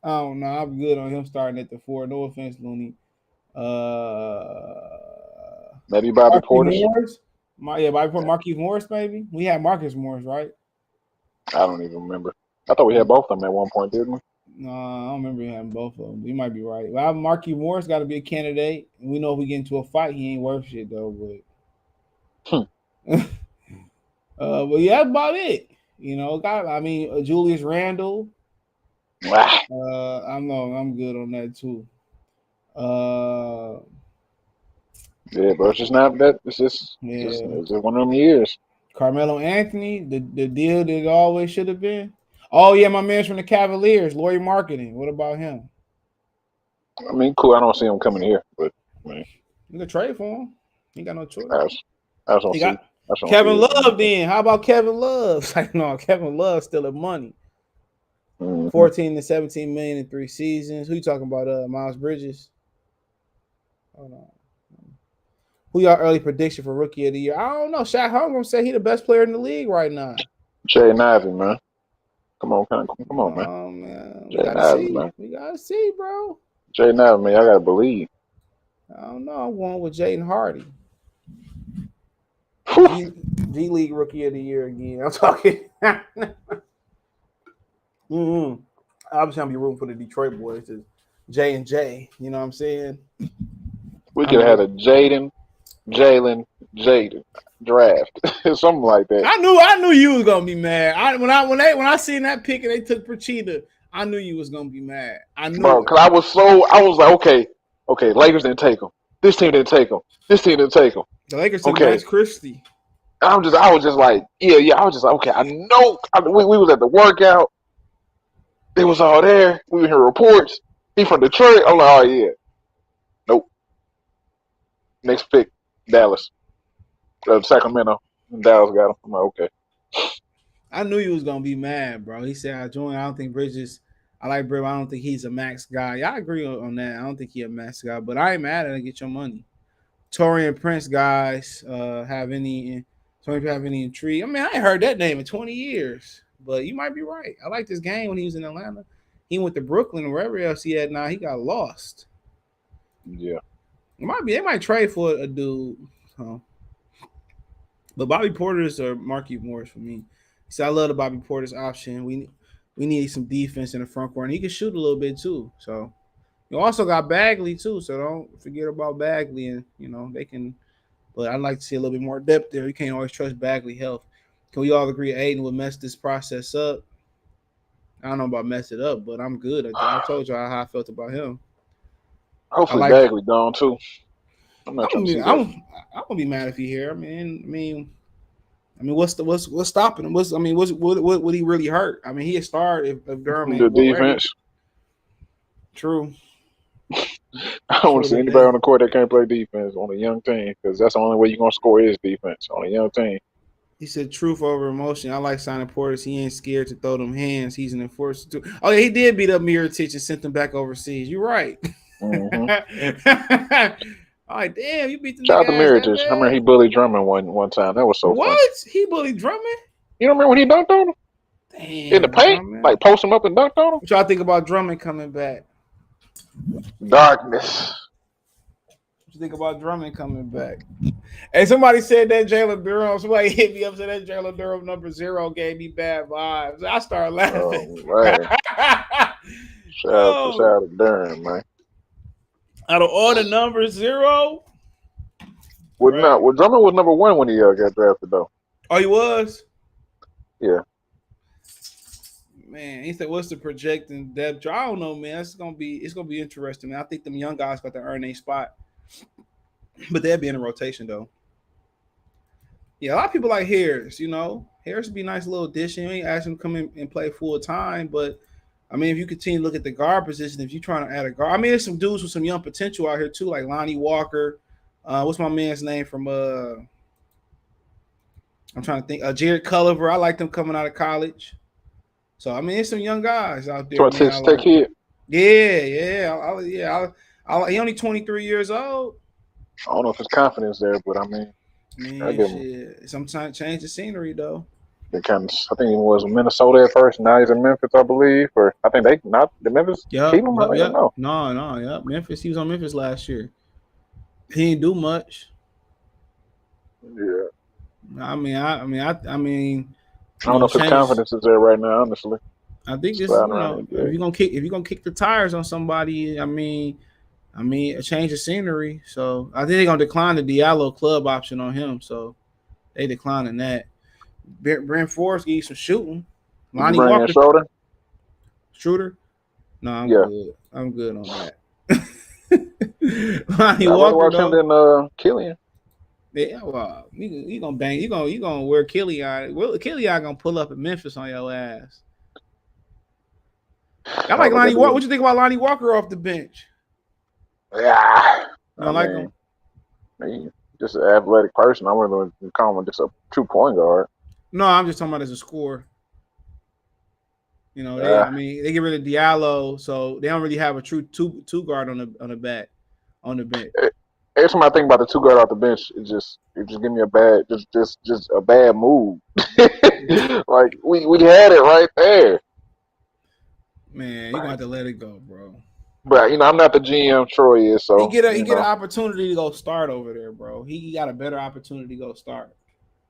I don't know. I'm good on him starting at the 4. No offense, Looney. Maybe Bobby Portis. Marquise Morris, maybe. We had Marcus Morris, right? I don't even remember. I thought we had both of them at one point, didn't we? No, I don't remember having both of them. You might be right. Well, Marquise Morris got to be a candidate. We know if we get into a fight, he ain't worth shit though. But but yeah, that's about it. You know, Julius Randle. I'm good on that too. Yeah, but it's just not that. It's just one of them years. Carmelo Anthony, the deal that it always should have been. Oh yeah, my man's from the Cavaliers, Laurie Marketing. What about him? I mean, cool. I don't see him coming here, but I mean, you can trade for him. He got no choice. Kevin Love. Then how about Kevin Love? Like no, Kevin Love still at money. 14 to 17 million in 3 seasons. Who you talking about? Miles Bridges. Hold on. Who y'all early prediction for rookie of the year? I don't know. Shaq Holmgren said he the best player in the league right now. Jaden Ivey, man. Come on, man. Oh man, we gotta see, bro. Jaden Ivey, man, I gotta believe. I don't know. I'm going with Jaden Hardy. G League Rookie of the Year again. I'm talking. Obviously, I'm be rooting for the Detroit boys. J&J. You know what I'm saying? We could have had a Jaden draft, something like that. I knew you was gonna be mad. When I seen that pick and they took Procida, I knew you was gonna be mad. I knew, bro, because I was like, okay, Lakers didn't take him. This team didn't take him. This team didn't take him. The Lakers took Max Christie. I was just like, yeah. I was just like, okay, I know. We was at the workout. It was all there. We were hearing reports. He from Detroit. I'm like, oh yeah. Nope. Next pick, Dallas. Sacramento. Dallas got him. I'm like, okay. I knew you was gonna be mad, bro. He said I joined. I don't think Bridges. I like Bridges. I don't think he's a max guy. Yeah, I agree on that. I don't think he's a max guy, but I ain't mad at it. Get your money. Torian Prince guys have any intrigue? I mean, I ain't heard that name in 20 years, but you might be right. I like this game when he was in Atlanta. He went to Brooklyn or wherever else he had. Now he got lost. Yeah, They might trade for a dude. Huh? But Bobby Porter's or Marquise Morris for me. So I love the Bobby Porter's option. We need some defense in the front court, and he can shoot a little bit too. So you also got Bagley too. So don't forget about Bagley, and they can. But I'd like to see a little bit more depth there. You can't always trust Bagley health. Can we all agree Aiden would mess this process up? I don't know about mess it up, but I'm good. I told you how I felt about him. Hopefully Bagley gone too. I'm not trying to see that. I'm gonna be mad if he here. I mean, what's stopping him? What would he really hurt? I mean, he had started if Durham ain't the defense. True. I don't want to see anybody on the court that can't play defense on a young team because that's the only way you're gonna score is defense on a young team. He said truth over emotion. I like signing Portis. He ain't scared to throw them hands. He's an enforcer too. Oh yeah, he did beat up Mirotic and sent them back overseas. You're right. Mm-hmm. All right, damn, you beat the shout out to Mirotic. I remember he bullied Drummond one time. That was so what? Fun. He bullied Drummond? You don't remember when he dunked on him? Damn. In the paint? Drummond. Like post him up and dunked on him? What y'all think about Drummond coming back? Darkness. What you think about Drummond coming back? Hey, somebody said that Jalen Duren. Somebody hit me up said that Jalen Duren number 0 gave me bad vibes. I started laughing. Oh, man. Shout out to Duren, man. Out of all the numbers, 0. Well, Drummond was number 1 when he got drafted, though. Oh, he was? Yeah. Man, he said, "What's the projecting depth?" I don't know, man. It's gonna be interesting. Man. I think them young guys got to earn a spot, but they'll be in a rotation though. Yeah, a lot of people like Harris. Harris would be a nice little addition. You ain't asking him to come in and play full time, but I mean, if you continue to look at the guard position, if you're trying to add a guard, I mean, there's some dudes with some young potential out here too, like Lonnie Walker. What's my man's name from? I'm trying to think. Jared Culliver. I like them coming out of college. So I mean, there's some young guys out there. Kid. Yeah. He only 23 years old. I don't know if his confidence there, but I mean, sometimes change the scenery though. I think he was in Minnesota at first. Now he's in Memphis, I believe. Or I think they not the Memphis. Yeah. Keep him. No. Yeah. Memphis. He was on Memphis last year. He didn't do much. Yeah. I mean. I don't know if his confidence is there right now, honestly. I think this, if you're gonna kick the tires on somebody, I mean, a change of scenery. So I think they're gonna decline the Diallo club option on him. So they declining that. Brent Forrest give you some shooting. Lonnie Walker, shooter. No, I'm good on that. Lonnie Walker, him than Killian. Yeah, well, you gonna bang. You gonna wear Killian. Well, Killian gonna pull up at Memphis on your ass. I like Lonnie Walker. What you think about Lonnie Walker off the bench? Yeah, I like him. He's just an athletic person. I wouldn't call him just a true point guard. No, I'm just talking about as a scorer. They get rid of Diallo, so they don't really have a true two guard on the bench. Every time I think about the two guard off the bench, it just give me a bad move. Like we had it right there. Man, you're gonna have to let it go, bro. But I'm not the GM. Troy is, so he get an opportunity to go start over there, bro. He got a better opportunity to go start.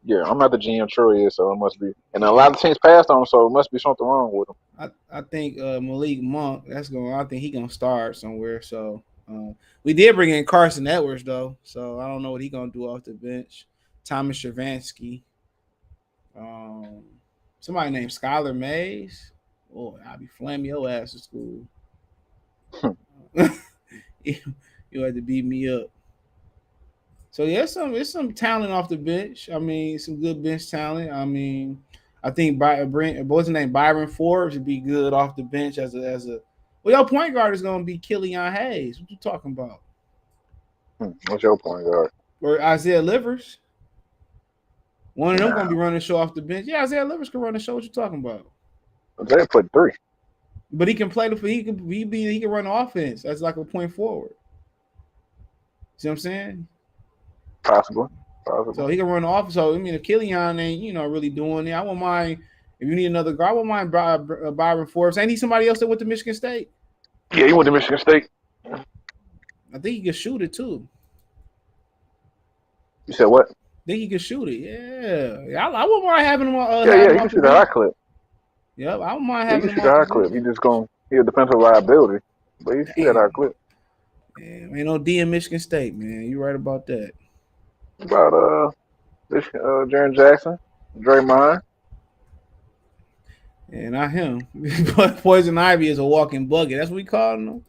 Yeah, I'm not the GM. Troy is, so it must be. And a lot of teams passed on him, so it must be something wrong with him. I think Malik Monk. I think he gonna start somewhere. So. We did bring in Carson Edwards though, so I don't know what he gonna do off the bench. Thomas Shavansky, somebody named Skylar Mays. Oh, I'll be flaming your ass at school. You had to beat me up. So yeah, it's some talent off the bench. I mean, some good bench talent. I mean, I think what's his name? Byron Forbes would be good off the bench as a. Well, your point guard is going to be Killian Hayes. What you talking about? What's your point guard? Or Isaiah Livers. One of them going to be running the show off the bench. Yeah, Isaiah Livers can run the show. What you talking about? They put 3. But he can play he can run the offense. That's like a point forward. See what I'm saying? Possibly. So he can run the offense. So I mean, if Killian ain't really doing it, I won't mind. If you need another guard, I won't mind Byron Forbes. Ain't he somebody else that went to Michigan State? Yeah, he went to Michigan State. I think he can shoot it too. You said what? Think he could shoot it? Yeah. I wouldn't mind having him. Yeah, Having him he can off the shoot a high bench. clip. Yep, I wouldn't mind He having can him shoot a off the high bench. clip. He a defensive liability, but he shoot that high clip. Man, ain't no D in Michigan State, man. You right about that. About Jaren Jackson, Draymond. Yeah, not him. Poison Ivy is a walking bucket. That's what we calling him.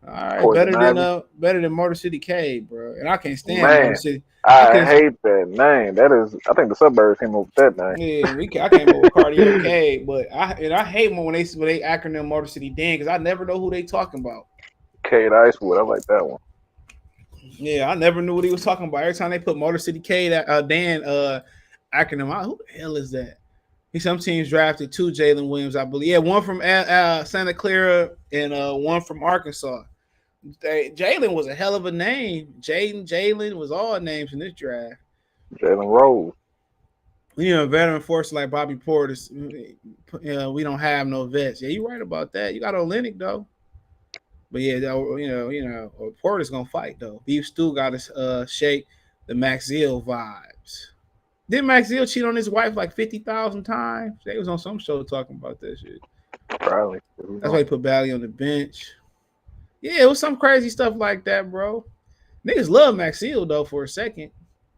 All right, Poison Ivy. better than Motor City K, bro. And I can't stand Motor Man, City. I hate that name. That is, I think the suburbs came up with that name. Yeah, I came up with Cardio K, but I hate when they acronym Motor City Dan because I never know who they talking about. Cade Icewood, I like that one. Yeah, I never knew what he was talking about. Every time they put Motor City K, Dan acronym, who the hell is that? Some teams drafted 2 Jalen Williams, I believe. Yeah, one from Santa Clara and one from Arkansas. Jalen was a hell of a name. Jalen was all names in this draft. Jalen Rose. A veteran force like Bobby Portis, we don't have no vets. Yeah, you're right about that. You got Olynyk though, but yeah, Portis gonna fight though. Beef Stew got to shake the Max Zeal vibes. Didn't Max Zeal cheat on his wife like 50,000 times? They was on some show talking about that shit. Probably. That's why he put Bally on the bench. Yeah, it was some crazy stuff like that, bro. Niggas love Max Zeal though for a second.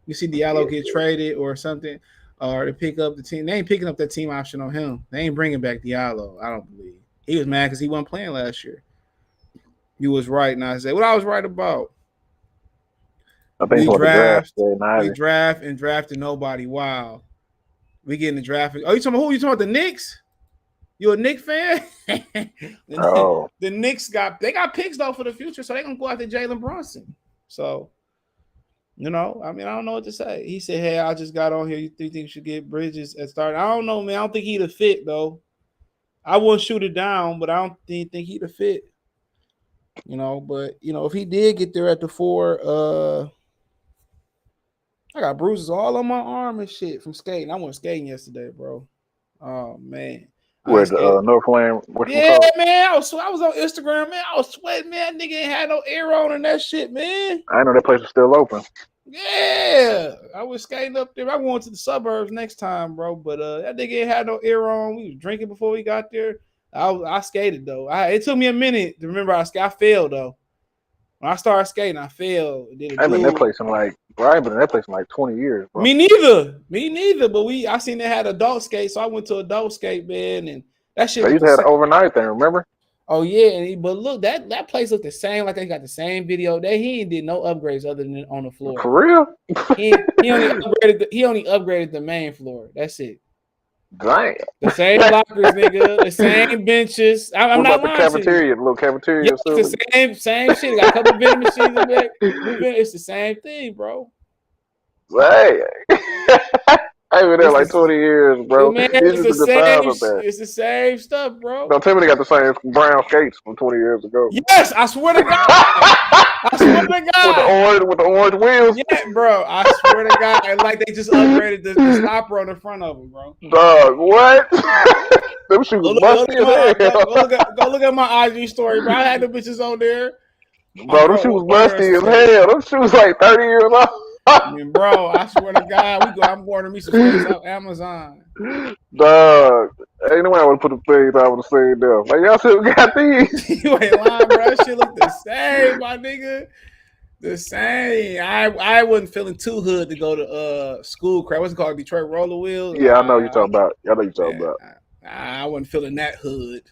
You see Diallo get traded or something, or to pick up the team. They ain't picking up that team option on him. They ain't bringing back Diallo. I don't believe. He was mad because he wasn't playing last year. You was right, and I said what I was right about. I think we draft and drafted nobody. Wow. We getting the draft. Oh, you talking about who? You talking about the Knicks? You a Knicks fan? Oh. The Knicks got picks though for the future, so they're gonna go after Jalen Brunson. So, I don't know what to say. He said, "Hey, I just got on here. You think you should get Bridges at start?" I don't know, man. I don't think he'd have fit though. I wouldn't shoot it down, but I don't think he'd have fit. But if he did get there at the 4, I got bruises all on my arm and shit from skating. I went skating yesterday, bro. Oh man. With Northland. Yeah, man. I was on Instagram, man. I was sweating, man. That nigga ain't had no air on and that shit, man. I know that place was still open. Yeah. I was skating up there. I'm going to the suburbs next time, bro. But that nigga ain't had no air on. We was drinking before we got there. I skated though. It took me a minute to remember I failed though. When I started skating, I failed. I've been in that place in like 20 years, bro. Me neither. But I seen they had adult skate, so I went to adult skate, man, and that shit. They used to have overnight thing, remember? Oh yeah, but look, that place looked the same. Like they got the same video. He ain't did no upgrades other than on the floor. For real? he only upgraded the main floor. That's it. Damn. The same lockers, nigga. The same benches. I'm not lying. The little cafeteria. Yeah, it's the same shit. Got a couple vending machines in there. It's the same thing, bro. Hey. I've been there like 20 years, bro. Man, it's the same stuff, bro. Don't tell me they got the same brown skates from 20 years ago. Yes, I swear to God. I swear to God. With the orange wheels. Yeah, bro. I swear to God. And like they just upgraded the stopper on the front of them, bro. Dog, what? Them shoes busty as hell. Go look at my IG story, bro. I had the bitches on there. Bro, them shoes busty as hell. Them shoes like 30 years old. I mean, bro, I swear to God, I'm ordering me some things off Amazon. Dog, ain't no way I would put the things I would have said there. Like, y'all still got these. You ain't lying, bro. That shit look the same, my nigga. The same. I wasn't feeling too hood to go to school crap. What's it called? Detroit Roller Wheels? Yeah, I know you're talking about. About. I wasn't feeling that hood.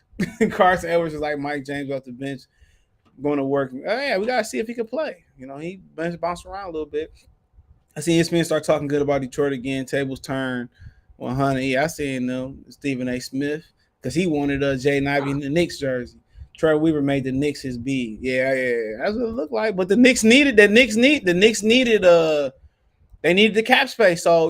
Carson Edwards is like Mike James off the bench going to work. Oh, yeah, we got to see if he can play. He bounced around a little bit. I seen ESPN start talking good about Detroit again. Tables turn 100. Yeah, I seen Stephen A. Smith because he wanted Jaden Ivey in the Knicks jersey. Troy Weaver made the Knicks his B. Yeah. That's what it looked like. But the Knicks needed they needed the cap space. So,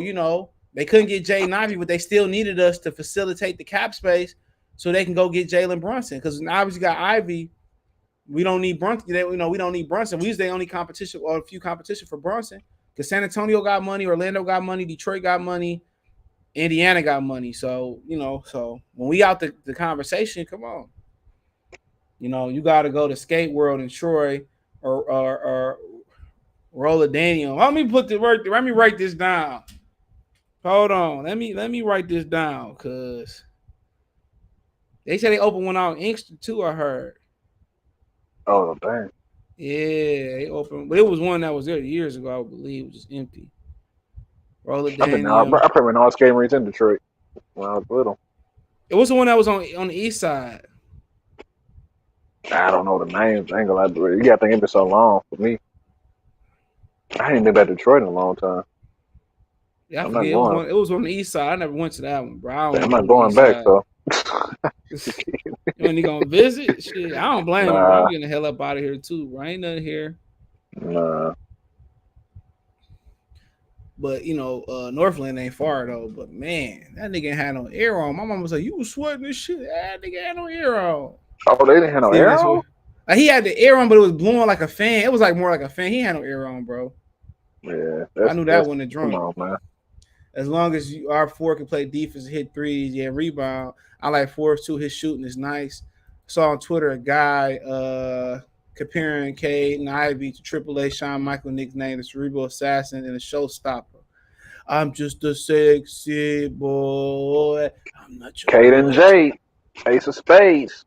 they couldn't get Jaden Ivey, but they still needed us to facilitate the cap space so they can go get Jalen Brunson. Because obviously got Ivey. We don't need Brunson. We don't need Brunson. We use the only competition or a few competition for Brunson. Because San Antonio got money, Orlando got money, Detroit got money, Indiana got money. So, so when we out the conversation, come on. You got to go to Skate World in Troy or Roller Daniel. Let me put the work. Let me write this down. Hold on. Let me write this down because they said they opened one out in Inkster too. I heard. Oh dang. Yeah, they opened, but it was one that was there years ago. I believe it was just empty. Roller I Daniel. played in all skating rinks in Detroit when I was little. It was the one that was on the east side. I don't know the names. I ain't gonna lie to you. You gotta think it's been so long for me. I ain't been back to Detroit in a long time. Yeah, I forget. It was on the east side. I never went to that one, bro. I'm not going back though. You ain't gonna visit? Shit, I don't blame you, bro. I'm getting the hell up out of here too, bro. Ain't nothing here. Nah. But Northland ain't far though. But man, that nigga ain't had no air on. My mama was like, "You was sweating this shit." That nigga had no air on. Oh, they didn't have no air on? Like, he had the air on, but it was blowing like a fan. It was like more like a fan. He had no air on, bro. Yeah, I knew that when the drunk. Come on, man. As long as our four can play defense, hit threes, rebound. I like fours too. His shooting is nice. Saw on Twitter a guy comparing Cade and Ivey to AAA Shawn Michael nickname, the Cerebral Assassin and the Showstopper. I'm just a sexy boy. I'm not your Cade and Jade, Ace of Spades.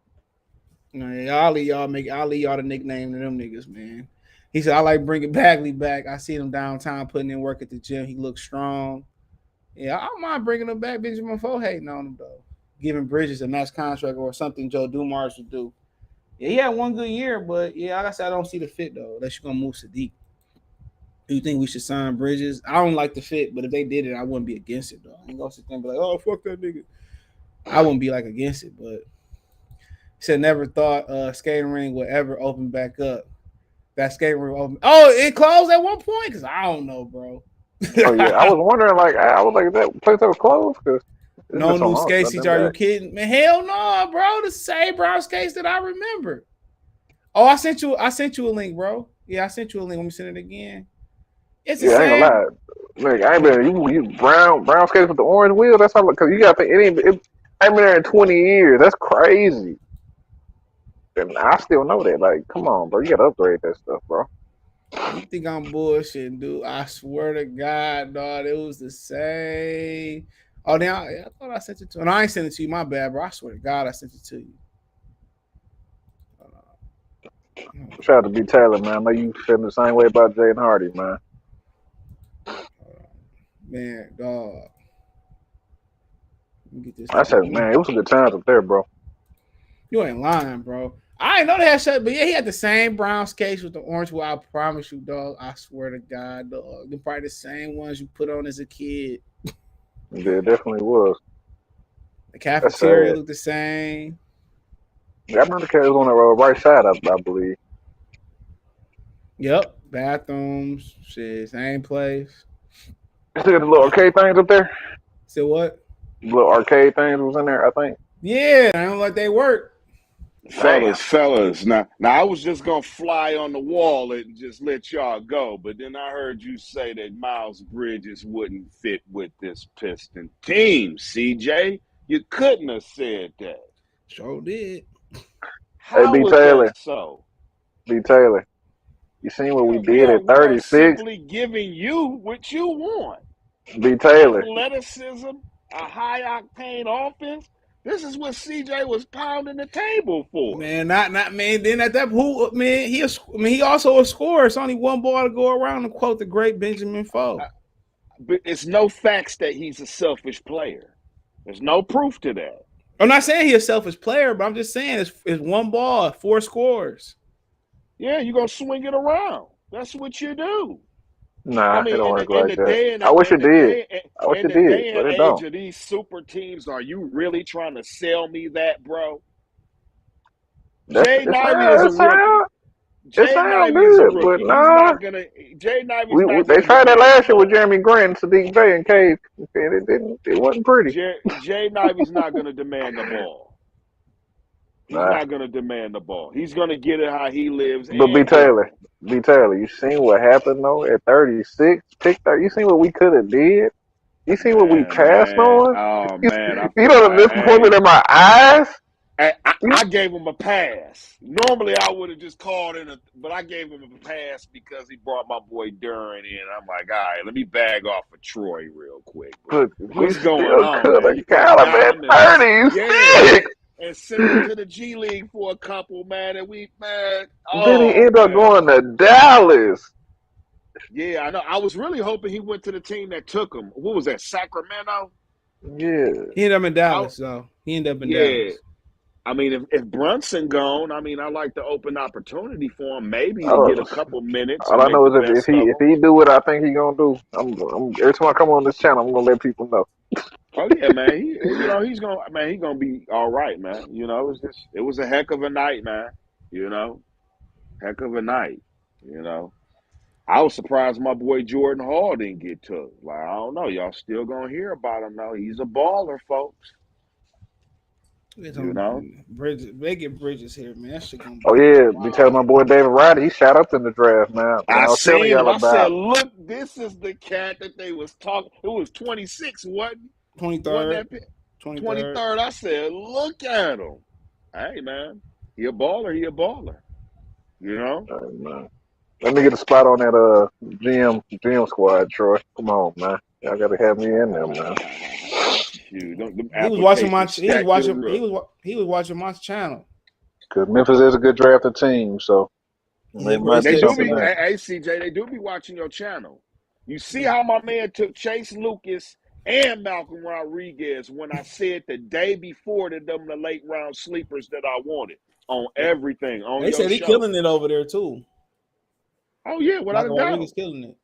I'll leave y'all the nickname to them niggas, man. He said, I like bringing Bagley back. I see him downtown putting in work at the gym. He looks strong. Yeah, I don't mind bringing him back. Benjamin Foe hating on him, though. Giving Bridges a max contract or something Joe Dumars would do. Yeah, he had one good year, but yeah, like I said, I don't see the fit, though, unless you're going to move Sadiq. Do you think we should sign Bridges? I don't like the fit, but if they did it, I wouldn't be against it, though. I ain't going to sit there and be like, oh, fuck that nigga. I wouldn't be, against it, but he said never thought skating ring would ever open back up. That skating ring open. Oh, it closed at one point? Because I don't know, bro. Oh, yeah. I was wondering, that place that was closed? Cause no new skates. Are you kidding? Man, hell no, bro. The same brown skates that I remember. Oh, I sent you a link, bro. Yeah, I sent you a link. Let me send it again. It's the same. I ain't gonna lie. Like, I ain't been you brown skates with the orange wheel. That's how, because you got to think I ain't been there in 20 years. That's crazy. And I still know that. Like, come on, bro. You gotta upgrade that stuff, bro. You think I'm bullshitting, dude? I swear to God, dog, it was the same. Oh, now I thought I sent it to you. No, I ain't sent it to you. My bad, bro. I swear to God, I sent it to you. Shout out to B. Taylor, man. I know you feeling the same way about Jaden Hardy, man. Man, dog. Let me get this. I said, man, it was a good time up there, bro. You ain't lying, bro. I didn't know they had shut, but yeah, he had the same brown skates with the orange wheel. I promise you, dog. I swear to God, dog. They're probably the same ones you put on as a kid. Yeah, it definitely was. The cafeteria looked the same. Yeah, I remember the cat was on the right side, I believe. Yep. Bathrooms, shit, same place. You still got the little arcade things up there? Said what? The little arcade things was in there, I think. Yeah, I don't like they work. Fellas. Now I was just gonna fly on the wall and just let y'all go, but then I heard you say that Miles Bridges wouldn't fit with this Piston team. CJ, you couldn't have said that. Sure did. How hey, B. was Taylor. that so? B. Taylor, you seen what we did at 36? We are simply giving you what you want. B. Taylor. Athleticism, a high octane offense. This is what CJ was pounding the table for. Man, not man. Then at that pool, man, he also a scorer. It's only one ball to go around, to quote the great Benjamin Foe. But it's no facts that he's a selfish player. There's no proof to that. I'm not saying he's a selfish player, but I'm just saying it's one ball, 4 scores. Yeah, you're gonna swing it around. That's what you do. Nah, it don't work like that. I wish it did. I wish it did, but it don't. Of these super teams, are you really trying to sell me that, bro? Jaden Ivey is a rookie. Jaden Ivey is a rookie, but nah. Jaden Ivey's not they tried that last year with Jeremy Grant, Sadiq Bey, and Cade. It wasn't pretty. Jaden Ivey's not going to demand the ball. He's not going to demand the ball. He's going to get it how he lives. But B. Taylor, you seen what happened though at 36? You seen what we could have did? You seen what we passed on? Oh man, you know the disappointment in my eyes. I gave him a pass. Normally, I would have just called but I gave him a pass because he brought my boy Duren in. I'm like, all right, let me bag off for Troy real quick. But we What's going still on, could man? have You got can't him at down him. 36. And send him to the G League for a couple, man. And Then he ended up going to Dallas. Yeah, I know. I was really hoping he went to the team that took him. What was that, Sacramento? Yeah. He ended up in Dallas, though. He ended up in Dallas. I mean, if Brunson gone, I mean, I like to open opportunity for him, maybe to get a couple minutes. All I know is if he do what I think he gonna do, I'm every time I come on this channel, I'm gonna let people know. Oh yeah, man. He's gonna be all right, man. It was a heck of a night, man. Heck of a night. I was surprised my boy Jordan Hall didn't get took. Like, I don't know, y'all still gonna hear about him though. He's a baller, folks. Bridges, they get Bridges here, man. That shit gonna be Be telling my boy David Ryder, he shot up in the draft, man. I was telling y'all about. I said, look, this is the cat that they was talking. It was 26, wasn't 23rd. 23rd. I said, look at him. Hey, man, he a baller. Right, man. Let me get a spot on that GM squad, Troy. Come on, man. Y'all gotta have me in there, man. Shoot, he was watching my channel. Because Memphis is a good drafted team, so they do be. Hey, CJ, they do be watching your channel. You see how my man took Chase Lucas and Malcolm Rodriguez when I said the day before that them the late round sleepers that I wanted on everything. They said he killing it over there too. Oh yeah, without a doubt. Rodriguez killing it.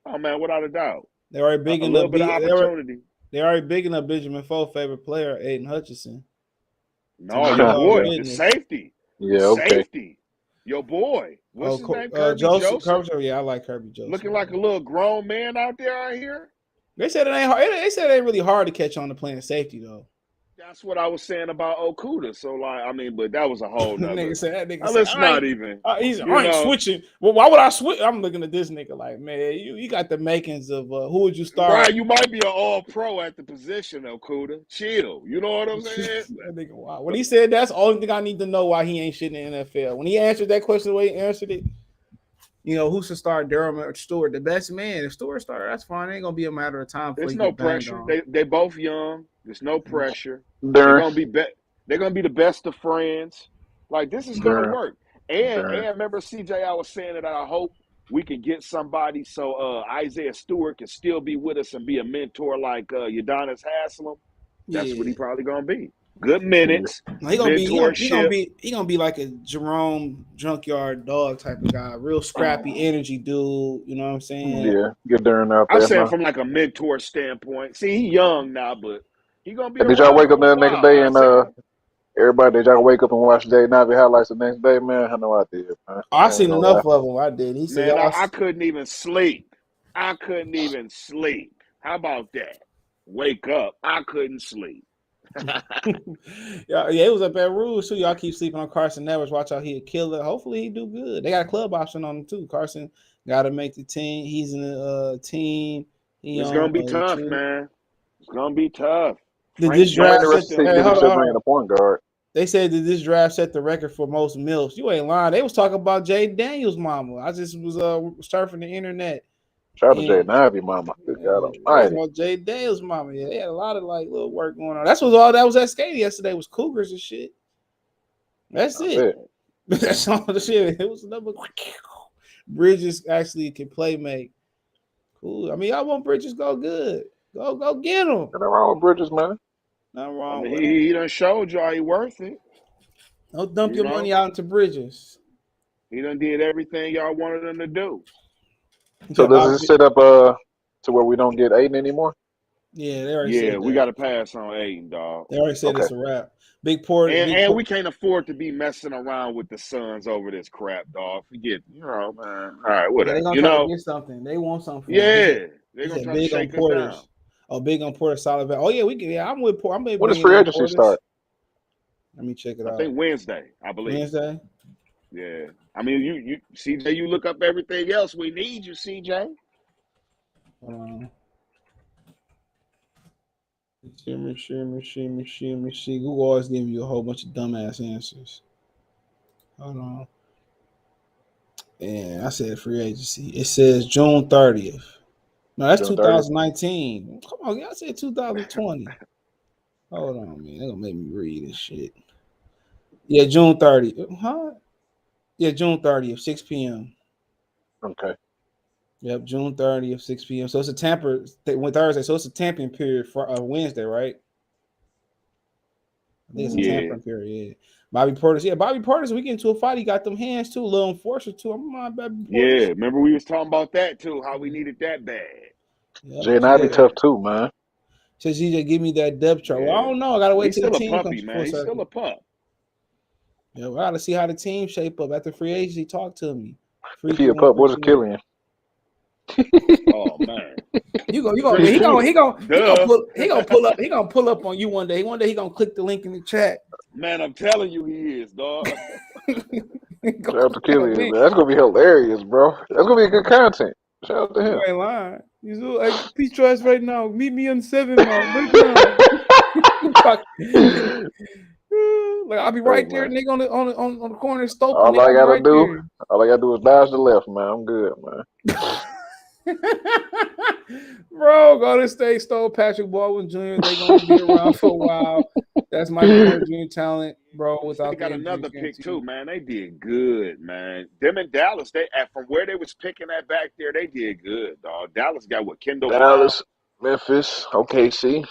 Oh man, without a doubt. They already big a little bit of opportunity. They already big enough Benjamin Foe's favorite player, Aiden Hutchinson. No, your boy, the safety. Yeah, okay. Safety. Your boy. What's his name? Kirby Joseph. Yeah, I like Kirby Joseph. Looking like a little grown man out there out here. They said it ain't hard. They said it ain't really hard to catch on to playing safety though. That's what I was saying about Okuda. So but that was a whole nother. Nigga said, let's not even. I ain't switching. Well, why would I switch? I'm looking at this nigga like, man, you got the makings of who would you start? Right, you might be an all-pro at the position, Okuda. Chill. You know what I'm saying? That nigga, wow. When he said that's the only thing I need to know why he ain't shit in the NFL. When he answered that question the way he answered it, who should start, Durham or Stewart? The best man. If Stewart started, that's fine. It ain't gonna be a matter of time. There's no pressure. They both young. There's no pressure. They're gonna be the best of friends. Like this is gonna work. And remember, CJ, I was saying that I hope we can get somebody so Isaiah Stewart can still be with us and be a mentor like Udonis Haslem. That's what he probably gonna be. Good minutes. He gonna be like a Jerome Junkyard Dog type of guy, real scrappy energy dude. You know what I'm saying? Yeah, get Duren out there. I'm saying from like a mentor standpoint. See, he young now, but he gonna be. Did y'all wake up the next day and everybody? Did y'all wake up and watch Jaden Ivey highlights the next day, man? I know I did, man. I seen enough of them. I did. He said, I couldn't even sleep. How about that? Wake up. I couldn't sleep. Yeah, it was up at Rouge too. Y'all keep sleeping on Carson Edwards. Watch out, he'll kill it. Hopefully he do good. They got a club option on him too. Carson got to make the team. He's in the team. It's gonna be tough, man. It's gonna be tough. Did this draft a point guard? They said that this draft set the record for most MILFs. You ain't lying. They was talking about Jaden Daniels' mama. I just was surfing the internet. Shout out to Jaden Ivey, mama. Good God Almighty. Jaden Daniels' mama. Yeah, they had a lot of little work going on. That's what all that was at skate yesterday was Cougars and shit. That's it. That's all the shit. It was another Bridges actually can play make. Cool. I mean, I want Bridges go good. Go get him. Nothing wrong with Bridges, man. Nothing wrong with he done showed y'all he worth it. Don't dump your money out into Bridges. He done did everything y'all wanted him to do. So does it set up to where we don't get Aiden anymore? Yeah, they already said we got to pass on Aiden, dog. They already said it's a wrap. Big Porter. And we can't afford to be messing around with the Suns over this crap, dog. Forget, man. All right, whatever. They're going to get something. They want something. Yeah. They're going to try to shake us down. Oh, big on Porter, solid. Oh, yeah, we can. Yeah, I'm with Porter. When does free agency start? Let me check it out. I think Wednesday, I believe. Wednesday? Yeah. I mean, you CJ, you look up everything else. We need you, CJ. Shimmy. Google always giving you a whole bunch of dumbass answers. Hold on. And I said free agency. It says June 30th. No, that's June 30th. 2019. Come on, I said 2020. Hold on, man. They're gonna make me read this shit. Yeah, June 30th. Huh? Yeah, June 30th, 6 p.m. Okay. Yep, June 30th, 6 p.m. So it's a Thursday. So it's a tampering period for Wednesday, right? I think it's a tampering period. Yeah. Bobby Portis, we get into a fight. He got them hands too, a little enforcer too. I'm my Bobby Portis. Yeah, remember we was talking about that too, how we needed that bad. Yep. Jaden Ivey tough too, man. Says CJ, give me that depth chart. Well, I don't know. I gotta wait till the team comes man. He's still a pup. Yeah, I gotta see how the team shape up after free agency. Talk to me. If he a pup, what is Killian? Oh man. He gonna pull up on you one day. One day he gonna click the link in the chat. Man, I'm telling you, he is, dog. Shout out to Killian, man. That's gonna be hilarious, bro. That's gonna be good content. Shout out to him. You ain't lying. He's like, peace trust right now. Meet me on 7 now. Like I'll be right there, nigga, on the corner, stoking. All I gotta do is dodge the left, man. I'm good, man. Bro, Golden State stole Patrick Baldwin Jr. They gonna be around for a while. That's my Jr. talent, bro. Without they got another pick too, man. They did good, man. Them in Dallas, from where they was picking that back there, they did good, dog. Dallas got what? Dallas, Memphis, OKC.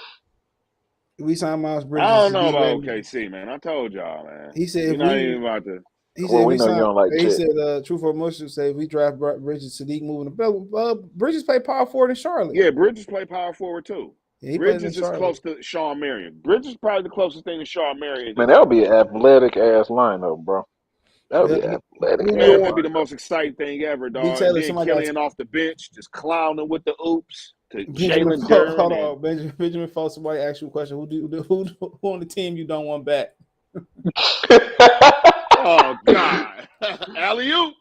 We signed Miles Bridges. I don't know about OKC, man. I told y'all, man. He said you're not even about to. He said we know you don't like He said, "True for Emotion say if we draft Bridges, Sadiq moving the belt. Bridges play power forward in Charlotte. Yeah, Bridges play power forward too. Yeah, Bridges is close to Sean Marion. Bridges is probably the closest thing to Sean Marion. Man, that would be an athletic ass lineup, bro. That would be athletic. Man, that'd be the most exciting thing ever, dog. And then Killian off the bench, just clowning with the oops to Jalen Duren. Hold on, Benjamin Foster. Somebody asked you a question. Who on the team you don't want back? Oh God, alley-oop.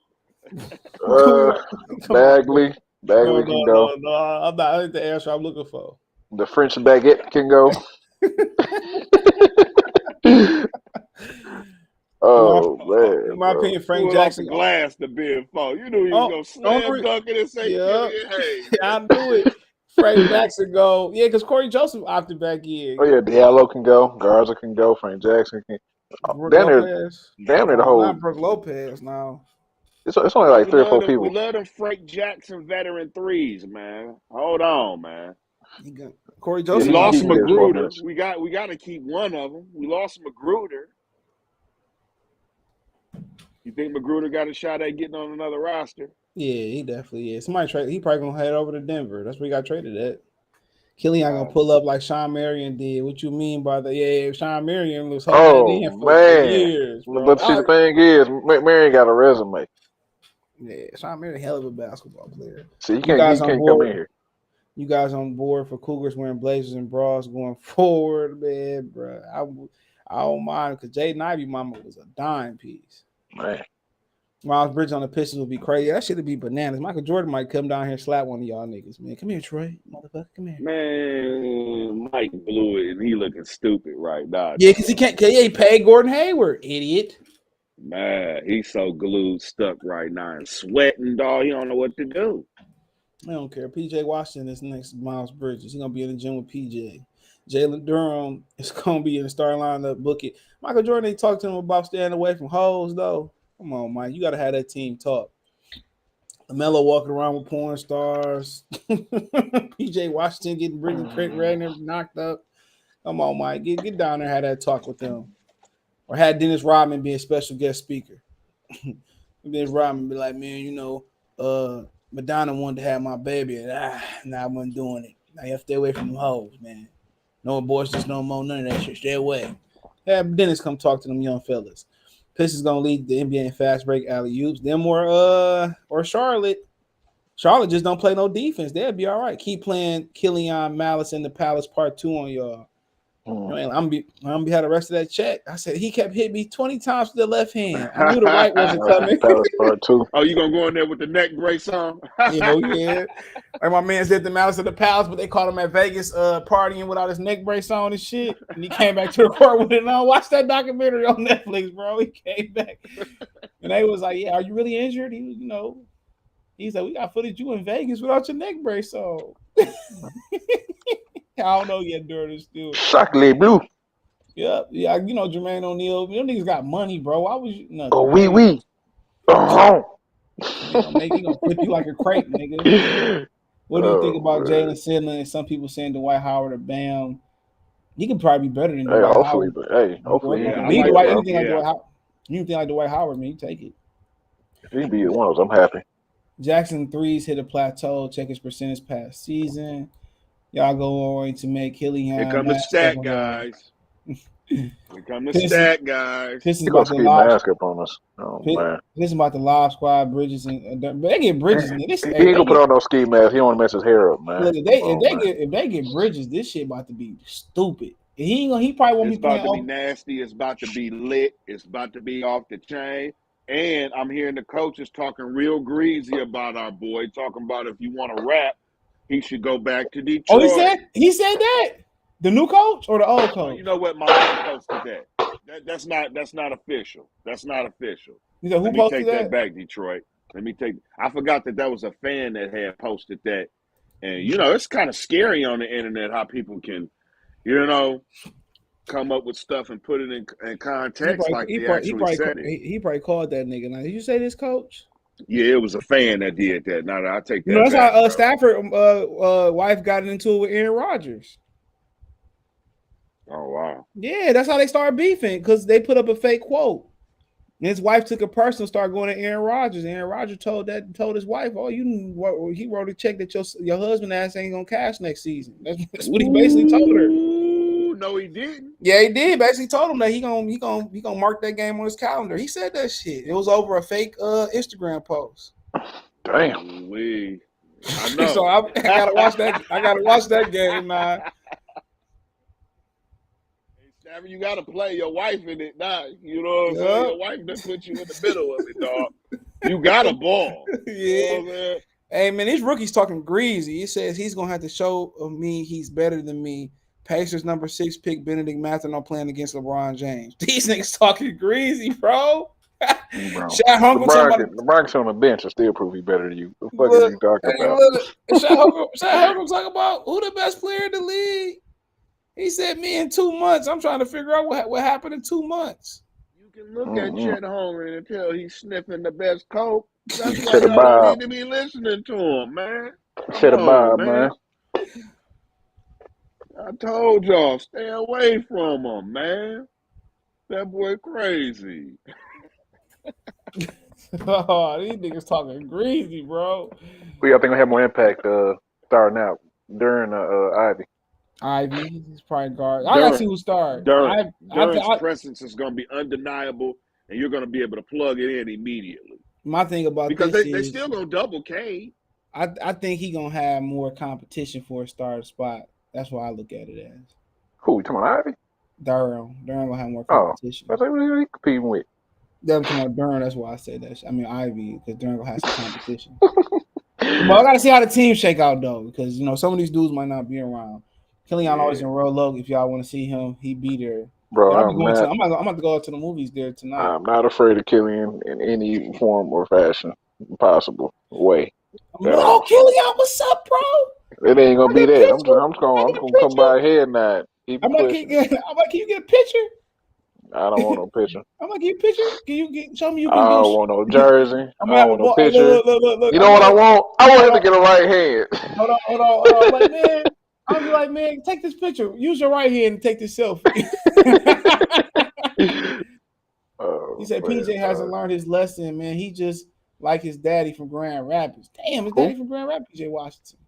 Bagley can go. No, I'm not. That's the answer I'm looking for. The French baguette can go. Oh man! In my opinion, Frank Jackson glass to being foe. You knew he was gonna slam dunk it and say, "Hey, I knew it." Frank Jackson go, yeah, because Corey Joseph opted back in. Oh yeah, Diallo can go. Garza can go. Frank Jackson can. Damn near the whole. Not Brooke Lopez now. It's only like 3 or 4 people. We love them Frank Jackson veteran threes, man. Hold on, man. Corey Joseph. We lost Magruder. We got to keep one of them. We lost Magruder. You think Magruder got a shot at getting on another roster? Yeah, he definitely is. Somebody trade. He probably gonna head over to Denver. That's where he got traded at. Killian gonna pull up like Sean Marion did. What you mean by that? Yeah, Sean Marion was holding that in for years. Bro. But see, the thing is, Marion got a resume. Yeah, Sean Marion, hell of a basketball player. See, you can't come in here. You guys on board for Cougars wearing blazers and bras going forward, man, bro. I don't mind because Jaden Ivey mama was a dime piece. Man. Miles Bridges on the Pistons would be crazy. That should be bananas. Michael Jordan might come down here and slap one of y'all niggas, man. Come here, Troy. Motherfucker, come here. Man, Mike blew it, and he looking stupid right now. Yeah, because he ain't paid Gordon Hayward, idiot. Man, he's so glued, stuck right now and sweating, dog. He don't know what to do. I don't care. PJ Washington is next to Miles Bridges. He's going to be in the gym with PJ. Jalen Duren is going to be in the starting lineup. Book it. Michael Jordan, they talked to him about staying away from hoes, though. Come on, Mike. You got to have that team talk. LaMelo walking around with porn stars. PJ Washington getting Brittany Renner knocked up. Come on, Mike. Get down there and have that talk with them. Or had Dennis Rodman be a special guest speaker. Dennis Rodman be like, man, you know, Madonna wanted to have my baby, and I wasn't doing it. Now you have to stay away from them hoes, man. No abortions, no more, none of that shit. Stay away. Have Dennis come talk to them young fellas. Pistons gonna lead the NBA in fast break alley-oops. Them or Charlotte. Charlotte just don't play no defense. They'll be all right. Keep playing Killian Malice in the Palace Part 2 on y'all. Man, I'm be had the rest of that check. I said he kept hitting me 20 times with the left hand. I knew the right wasn't coming. Oh, you gonna go in there with the neck brace on? Yeah. Like my man said the Malice of the Palace, but they caught him at Vegas partying without his neck brace on and shit. And he came back to the court with it on. Watch that documentary on Netflix, bro. He came back. And they was like, yeah, are you really injured? He was, he's like, we got footage you in Vegas without your neck brace on. I don't know yet, Duren is still. Chocolate blue. Yeah, Jermaine O'Neal. You niggas got money, bro. Why was you? No, oh, we. Oh, he gonna flip you like a crepe, nigga. What do you think about Jalen Sidler and some people saying Dwight Howard or Bam? He could probably be better than Dwight Howard. Hopefully. You think like Dwight Howard, man? You take it. If he be one of those, I'm happy. Jackson threes hit a plateau. Check his percentage past season. Y'all going to make Hillian. Here come the stat guys. Pistons about to mask up on us. Oh, man. Pistons about the live squad, Bridges, and they get Bridges. He ain't gonna put on no ski mask. He don't want to mess his hair up, man. Look, if they get Bridges, this shit about to be stupid. He probably won't be playing. It's about to be nasty. It's about to be lit. It's about to be off the chain. And I'm hearing the coaches talking real greasy about our boy, talking about if you want to rap, he should go back to Detroit. Oh, he said that? The new coach or the old coach? You know what? My man posted that. That's not official. That's not official. You know, Let me take that back, Detroit. I forgot that was a fan that had posted that. And, it's kind of scary on the internet how people can, come up with stuff and put it in context he probably called that nigga. Now, did you say this, coach? Yeah, it was a fan that did that. Now I take that. That's back, how Stafford wife got into it with Aaron Rodgers. Oh wow! Yeah, that's how they started beefing because they put up a fake quote. And his wife took it personal, started going to Aaron Rodgers. Aaron Rodgers told his wife, "Oh, he wrote a check that your husband ass ain't gonna cash next season." That's what he basically told her. No, he didn't. Yeah, he did. Basically told him that he gonna mark that game on his calendar. He said that shit. It was over a fake Instagram post. Damn. I know. So I gotta watch that. I gotta watch that game, man. You gotta play your wife in it now. You know what I'm saying? Your wife just put you in the middle of it, dog. You got a ball. Yeah. You know, hey man, these rookies talking greasy. He says he's gonna have to show me he's better than me. Pacers number 6 pick Benedict Mathurin playing against LeBron James. These niggas talking greasy, bro. LeBron's on the bench and still prove he's better than you. What the fuck are you talking about? Shaq Holmgren talking about who the best player in the league. He said me in 2 months. I'm trying to figure out what happened in 2 months. You can look at Chet Holmgren and tell he's sniffing the best coke. That's why you don't need to be listening to him, man. Man. I told y'all, stay away from him, man. That boy crazy. Oh, these niggas talking greasy, bro. Who y'all think will have more impact starting out? Duren Ivey? Ivey, he's probably guard. I gotta see who starts. Duren's presence is going to be undeniable, and you're going to be able to plug it in immediately. My thing about because this they still going to double K. I think he going to have more competition for a starter spot. That's what I look at it as. Who, you talking about Ivey? Duren will have more competition. That's like who he competing with. I'm talking about Duren. That's why I said that. I mean Ivey, because Duren will have some competition. But I got to see how the team shake out though, because some of these dudes might not be around. Killian always in Royal Logan. If y'all want to see him, he be there. Bro, I'm about to go out to the movies there tonight. I'm not afraid of Killian in any form or fashion possible way. No, Killian, what's up, bro? It ain't gonna be that. I'm gonna come by here now. I'm gonna keep you get a picture. I don't want no picture. I'm gonna give you a picture. Can you show me? I don't want no jersey. I don't want no picture. Look, you know what I want? I want him to get a right hand. Hold on. I'm like, man, take this picture. Use your right hand and take this selfie. He said PJ hasn't learned his lesson, man. He just like his daddy from Grand Rapids. Damn, his daddy from Grand Rapids, PJ Washington.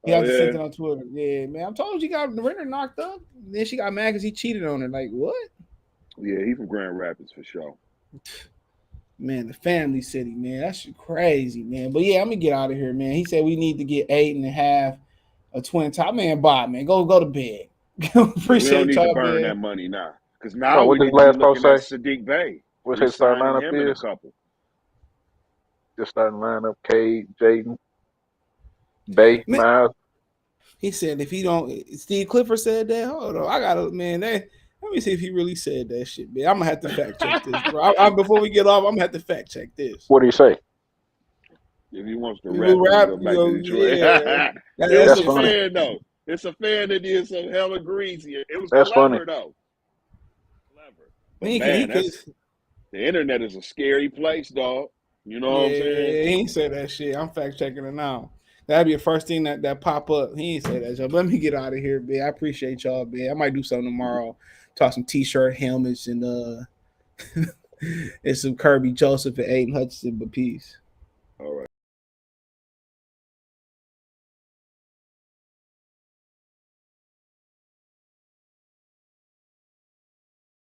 He had to send it on Twitter. Yeah, man. I'm told you got the Renner knocked up. Then she got mad because he cheated on her. Like, what? Yeah, he from Grand Rapids for sure. Man, the family city, man. That's crazy, man. But yeah, I'm gonna get out of here, man. He said we need to get 8.5 a twin top. Man, Bob, man. Go to bed. We don't Appreciate need to y'all, burn man. that money now. Because now what we does need to be last post looking at say? Sadiq Bey. What's his starting Re-signing lineup him in a is? couple. Just starting lineup: Cade, Jaden, Bey, Man, Miles. he said if he don't, Steve Clifford said that. Hold on, I gotta let me see if he really said that shit, man. I'm gonna have to fact check this, bro. Before we get off, I'm gonna have to fact check this. What do you say? If he wants to We rap, will he can rap, go back to Detroit. yeah. It was That's a funny. fan, though. It's a fan that did some hella greasy. It was That's clever, funny. though. Clever. But, He man, could, the internet is a scary place, dog. You know what I'm saying? he ain't say that shit. I'm fact checking it now. That'd be the first thing that pop up. He ain't say that, y'all. Let me get out of here, man. I appreciate y'all, man. I might do something tomorrow. Talk some t-shirt, helmets, and and some Kirby Joseph and Aiden Hutchinson, but peace. All right.